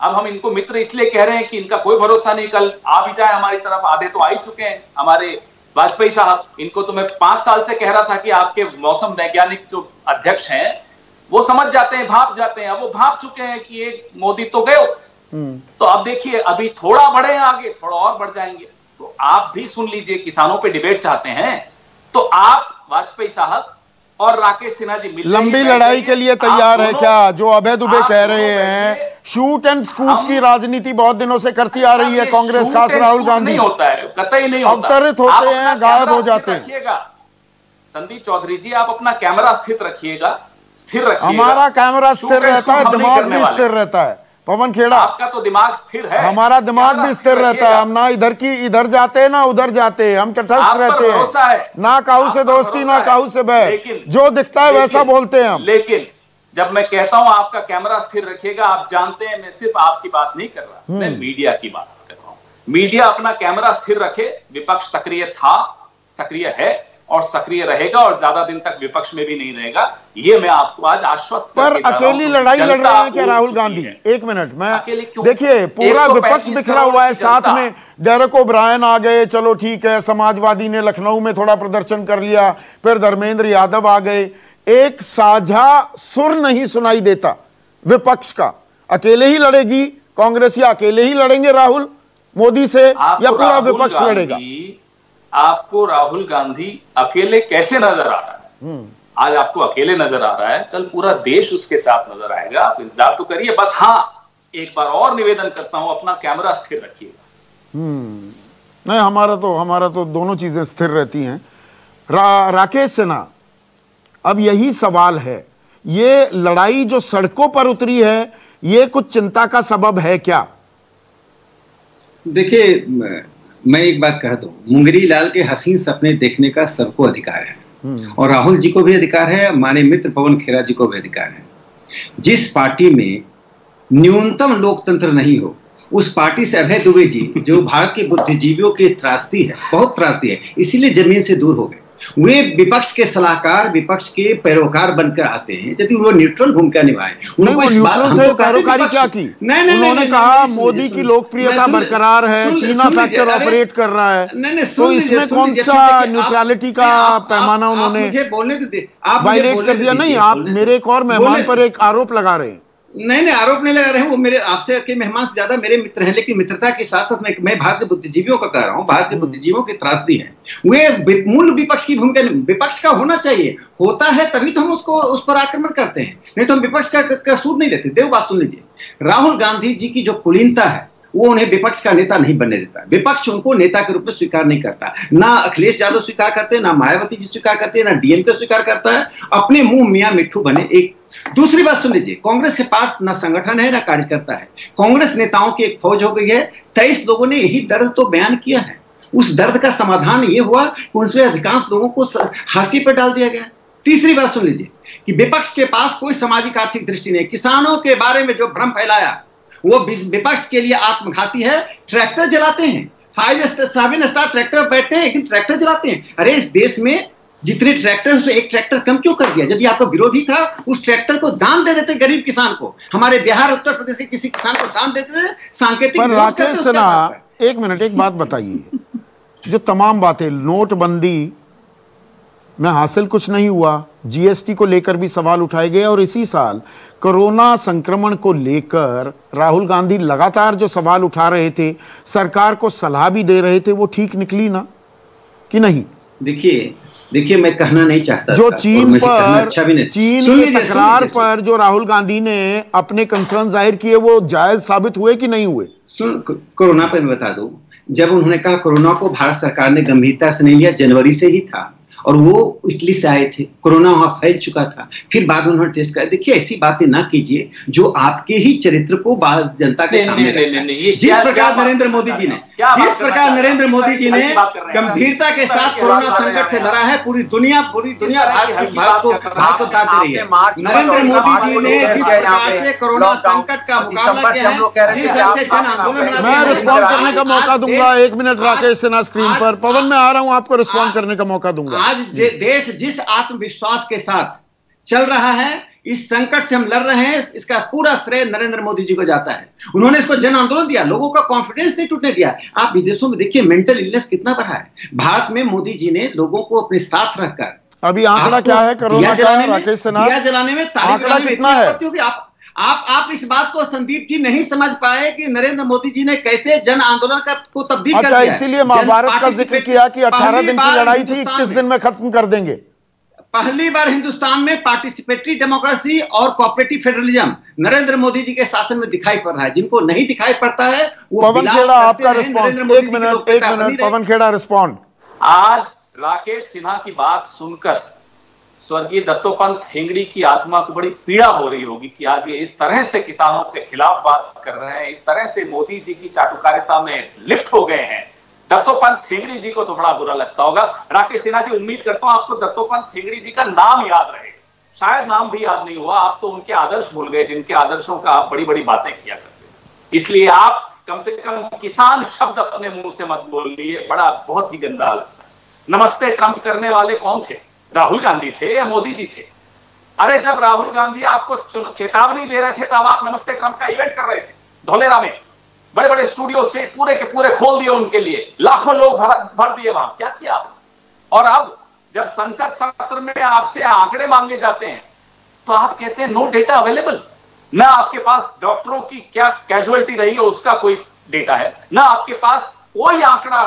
अब हम इनको मित्र इसलिए कह रहे हैं कि इनका कोई भरोसा नहीं, कल आ भी जाए हमारी तरफ, आधे तो आ ही चुके हैं हमारे वाजपेयी साहब। इनको तो मैं 5 साल से कह रहा था कि आपके मौसम वैज्ञानिक जो अध्यक्ष हैं वो समझ जाते हैं, भाप जाते हैं। अब वो भाप चुके हैं कि एक मोदी तो गए, तो अब देखिए अभी थोड़ा बढ़े आगे, थोड़ा और बढ़ जाएंगे। तो आप भी सुन लीजिए, किसानों पे डिबेट चाहते हैं तो आप वाजपेयी साहब और राकेश सिन्हा जी मिल लंबी लड़ाई के लिए तैयार है क्या? जो अभय दुबे कह रहे हैं शूट एंड स्कूट की राजनीति बहुत दिनों से करती आ रही है कांग्रेस, खास राहुल गांधी। नहीं होता है, कतई नहीं होता। अवतरित होते हैं, गायब हो जाते हैं। संदीप चौधरी जी, आप अपना कैमरा स्थिर रखिएगा, स्थिर रखिएगा। हमारा कैमरा स्थिर रहता है, दिमाग भी स्थिर रहता है। पवन खेड़ा, आपका तो दिमाग स्थिर है, हमारा दिमाग भी स्थिर रहता है। हम ना इधर जाते हैं ना उधर जाते हैं, हम तटस्थ रहते हैं, ना काहू से दोस्ती ना काहू से बैर, जो दिखता है वैसा बोलते हैं हम। लेकिन जब मैं कहता हूं आपका कैमरा स्थिर रखिएगा, आप जानते हैं मैं सिर्फ आपकी बात नहीं कर रहा, मैं मीडिया की बात कर रहा हूं। मीडिया अपना कैमरा स्थिर रखे। विपक्ष सक्रिय था, सक्रिय है और सक्रिय रहेगा और ज्यादा दिन तक विपक्ष में भी नहीं रहेगा, ये मैं आपको आज आश्वस्त पर अकेली लड़ाई लड़ रहे हैं क्या राहुल गांधी? एक मिनट में देखिए, पूरा विपक्ष बिखरा हुआ है, साथ में डेरेक ओब्रायन आ गए, चलो ठीक है, समाजवादी ने लखनऊ में थोड़ा प्रदर्शन कर लिया, फिर धर्मेंद्र यादव आ गए। एक साझा सुर नहीं सुनाई देता विपक्ष का। अकेले ही लड़ेगी कांग्रेस या अकेले ही लड़ेंगे राहुल? मोदी से या पूरा विपक्ष लड़ेगा? आपको राहुल गांधी अकेले कैसे नजर आ रहा है? आज आपको अकेले नजर आ रहा है, कल पूरा देश उसके साथ नजर आएगा। आप इंतजार तो करिए। बस हाँ, एक बार और निवेदन करता हूं, अपना कैमरा स्थिर रखिएगा। नहीं, हमारा तो दोनों चीजें स्थिर रहती हैं। राकेश सिन्हा, अब यही सवाल है, ये लड़ाई जो सड़कों पर उतरी है, ये कुछ चिंता का सबब है क्या? देखिए, मैं एक बात कह दूं, मुंगरी लाल के हसीन सपने देखने का सबको अधिकार है, और राहुल जी को भी अधिकार है, हमारे मित्र पवन खेरा जी को भी अधिकार है। जिस पार्टी में न्यूनतम लोकतंत्र नहीं हो, उस पार्टी से अभय दुबे जी, जो भारत के बुद्धिजीवियों की त्रासदी है, बहुत त्रासदी है, इसीलिए जमीन से दूर हो गए। वे विपक्ष के सलाहकार, विपक्ष के पैरोकार बनकर आते हैं, यदि वो न्यूट्रल भूमिका निभाए। पैरोकारी क्या की? उन्होंने कहा मोदी की लोकप्रियता बरकरार है, तीना फैक्टर ऑपरेट कर रहा है, तो इसमें कौन सा न्यूट्रलिटी का पैमाना उन्होंने वायलेट कर दिया? नहीं, आप मेरे एक और मेहमान पर एक आरोप लगा रहे हैं। नहीं, आरोप नहीं लगा रहे हैं, वो मेरे आपसे के मेहमान से ज्यादा मेरे मित्र हैं, लेकिन मित्रता के साथ साथ मैं भारतीय बुद्धिजीवियों का कह रहा हूं, भारतीय बुद्धिजीवियों की त्रासदी है। वे मूल विपक्ष की भूमिका, विपक्ष का होना चाहिए, होता है तभी तो हम उस पर आक्रमण करते हैं, नहीं तो हम विपक्ष का सूद नहीं लेते। देव, बात सुन लीजिए, राहुल गांधी जी की जो कुलीनता है, वो उन्हें विपक्ष का नेता नहीं बनने देता। विपक्ष उनको नेता के रूप में स्वीकार नहीं करता। ना अखिलेश यादव स्वीकार करते, ना मायावती जी स्वीकार करते, ना डीएमके स्वीकार करता है। अपने मुंह मियां मिट्ठू बने। एक दूसरी बात सुन लीजिए, कांग्रेस के पास ना संगठन है ना कार्यकर्ता है। कांग्रेस नेताओं की एक फौज हो गई है। 23 लोगों ने यही दर्द तो बयान किया है। उस दर्द का समाधान ये हुआ कि उनसे अधिकांश लोगों को फांसी पर डाल दिया गया। तीसरी बात सुन लीजिए कि विपक्ष के पास कोई सामाजिक आर्थिक दृष्टि नहीं। किसानों के बारे में जो भ्रम फैलाया, वो विपक्ष के लिए आत्मघाती है। ट्रैक्टर जलाते हैं, 7 स्टार ट्रैक्टर पर बैठते हैं, लेकिन ट्रैक्टर जलाते हैं। अरे, इस देश में जितने ट्रैक्टर, उसमें एक ट्रैक्टर कम क्यों कर दिया? यदि आपका विरोधी था, उस ट्रैक्टर को दान दे देते गरीब किसान को। हमारे बिहार, उत्तर प्रदेश के किसी किसान को दान देते थे। सांकेतिक राकेश सिन्हा, एक मिनट, एक बात बताइए, जो तमाम बातें नोटबंदी में हासिल कुछ नहीं हुआ, जीएसटी को लेकर भी सवाल उठाए गए, और इसी साल कोरोना संक्रमण को लेकर राहुल गांधी लगातार जो सवाल उठा रहे थे, सरकार को सलाह भी दे रहे थे, वो ठीक निकली ना कि नहीं? देखिए, मैं कहना नहीं चाहता, जो चीन के तकरार पर जो राहुल गांधी ने अपने कंसर्न जाहिर किए, वो जायज साबित हुए कि नहीं हुए? कोरोना पर मैं बता दूं, जब उन्होंने कहा कोरोना को भारत सरकार ने गंभीरता से नहीं लिया, जनवरी से ही था, और वो इटली से आए थे, कोरोना वहां फैल चुका था, फिर बाद में उन्होंने टेस्ट किया। देखिए, ऐसी बातें ना कीजिए जो आपके ही चरित्र को जनता के सामने जिस प्रकार नरेंद्र मोदी जी ने गंभीरता के साथ कोरोना संकट से लड़ा है, पूरी दुनिया भारत को दाद दे रही है। नरेंद्र मोदी जी ने जिस प्रकार से कोरोना संकट का मुकाबला किया है, जिस तरह से जन आंदोलन, मैं रिस्पॉन्ड करने का मौका दूंगा। 1 मिनट राकेश सिन्हा स्क्रीन पर। पवन, मैं आ रहा हूं, आपको रिस्पॉन्ड करने का मौका दूंगा। आज देश जिस आत्मविश्वास के साथ चल रहा है, इस संकट से हम लड़ रहे हैं, इसका पूरा श्रेय नरेंद्र मोदी जी को जाता है। उन्होंने इसको जन आंदोलन दिया, लोगों का कॉन्फिडेंस नहीं टूटने दिया। आप विदेशों में देखिए, मेंटल इलनेस कितना बढ़ा है। भारत में मोदी जी ने लोगों को अपने साथ रखकर, अभी आंकड़ा क्या है कोरोना का, राकेश सिन्हा? दिया जलाने में आंकड़ा कितना है? आप इस बात को संदीप जी नहीं समझ पाए कि नरेंद्र मोदी जी ने कैसे जन आंदोलन को तब्दील कर दिया। इसीलिए महाभारत का जिक्र किया कि 18 दिन की लड़ाई थी, 21 दिन में खत्म कर देंगे। पहली बार हिंदुस्तान में पार्टिसिपेटरी डेमोक्रेसी और कोऑपरेटिव फेडरलिज्म नरेंद्र मोदी जी के शासन में दिखाई पड़ रहा है। जिनको नहीं दिखाई पड़ता है वो पवन खेड़ा, आपका रिस्पॉन्स। एक मिनट पवन खेड़ा, रिस्पॉन्ड। आज राकेश सिन्हा की बात सुनकर स्वर्गीय दत्तोपंत ठेंगड़ी की आत्मा को बड़ी पीड़ा हो रही होगी कि आज ये इस तरह से किसानों के खिलाफ बात कर रहे हैं, इस तरह से मोदी जी की चाटुकारिता में लिप्त हो गए हैं। दत्तोपंत ठेंगड़ी जी को तो बड़ा बुरा लगता होगा। राकेश सिन्हा जी, उम्मीद करता हूं आपको दत्तोपंत ठेंगड़ी जी का नाम याद रहे, शायद नाम भी याद नहीं हुआ। आप तो उनके आदर्श भूल गए, जिनके आदर्शों का आप बड़ी बड़ी बातें किया करते। इसलिए आप कम से कम किसान शब्द अपने मुंह से मत बोलिए, बड़ा बहुत ही गंदा लगता है। नमस्ते ट्रंप करने वाले कौन थे? राहुल गांधी थे या मोदी जी थे? अरे, जब राहुल गांधी आपको चेतावनी दे रहे थे तब आप नमस्ते ट्रंप का इवेंट कर रहे थे धोलेरा में। बड़े बड़े स्टूडियो से पूरे के पूरे खोल दिए उनके लिए, लाखों लोग भर दिए वहां। क्या किया? और अब जब संसद सत्र में आपसे आंकड़े मांगे जाते हैं तो आप कहते हैं नो डेटा अवेलेबल। ना आपके पास डॉक्टरों की क्या कैजुअलिटी रही है उसका कोई डेटा है, ना आपके पास कोई आंकड़ा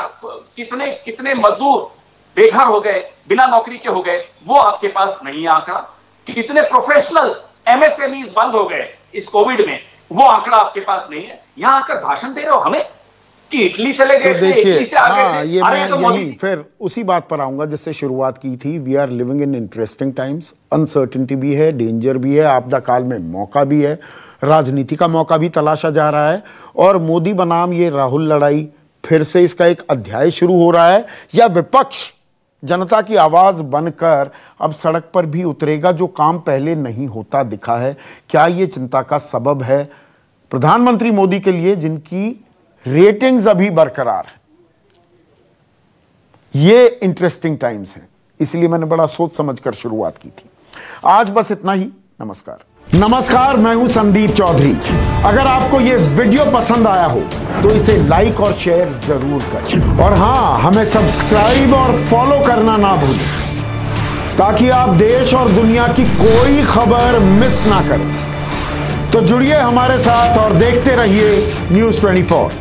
कितने कितने मजदूर बेघर हो गए, बिना नौकरी के हो गए, वो आपके पास नहीं है आंकड़ा। कितने प्रोफेशनल्स एमएसएमईज बंद हो गए इस कोविड में, वो आंकड़ा आपके पास नहीं है। यहां आकर भाषण दे रहे हो हमें कि इटली चले गए, तो देखिए, इटली से आगे हाँ, ये मैं तो यही फिर उसी बात पर आऊंगा जिससे शुरुआत की थी। We are living in interesting times, uncertainty भी है, डेंजर भी है, आपदा काल में मौका भी है, राजनीति का मौका भी तलाशा जा रहा है। और मोदी बनाम ये राहुल लड़ाई, फिर से इसका एक अध्याय शुरू हो रहा है, या विपक्ष जनता की आवाज बनकर अब सड़क पर भी उतरेगा, जो काम पहले नहीं होता दिखा है। क्या ये चिंता का सबब है प्रधानमंत्री मोदी के लिए, जिनकी रेटिंग्स अभी बरकरार है? ये इंटरेस्टिंग टाइम्स हैं, इसलिए मैंने बड़ा सोच समझकर शुरुआत की थी। आज बस इतना ही। नमस्कार, मैं हूं संदीप चौधरी। अगर आपको ये वीडियो पसंद आया हो तो इसे लाइक और शेयर जरूर करें, और हां, हमें सब्सक्राइब और फॉलो करना ना भूलें, ताकि आप देश और दुनिया की कोई खबर मिस ना करें। तो जुड़िए हमारे साथ और देखते रहिए News 24।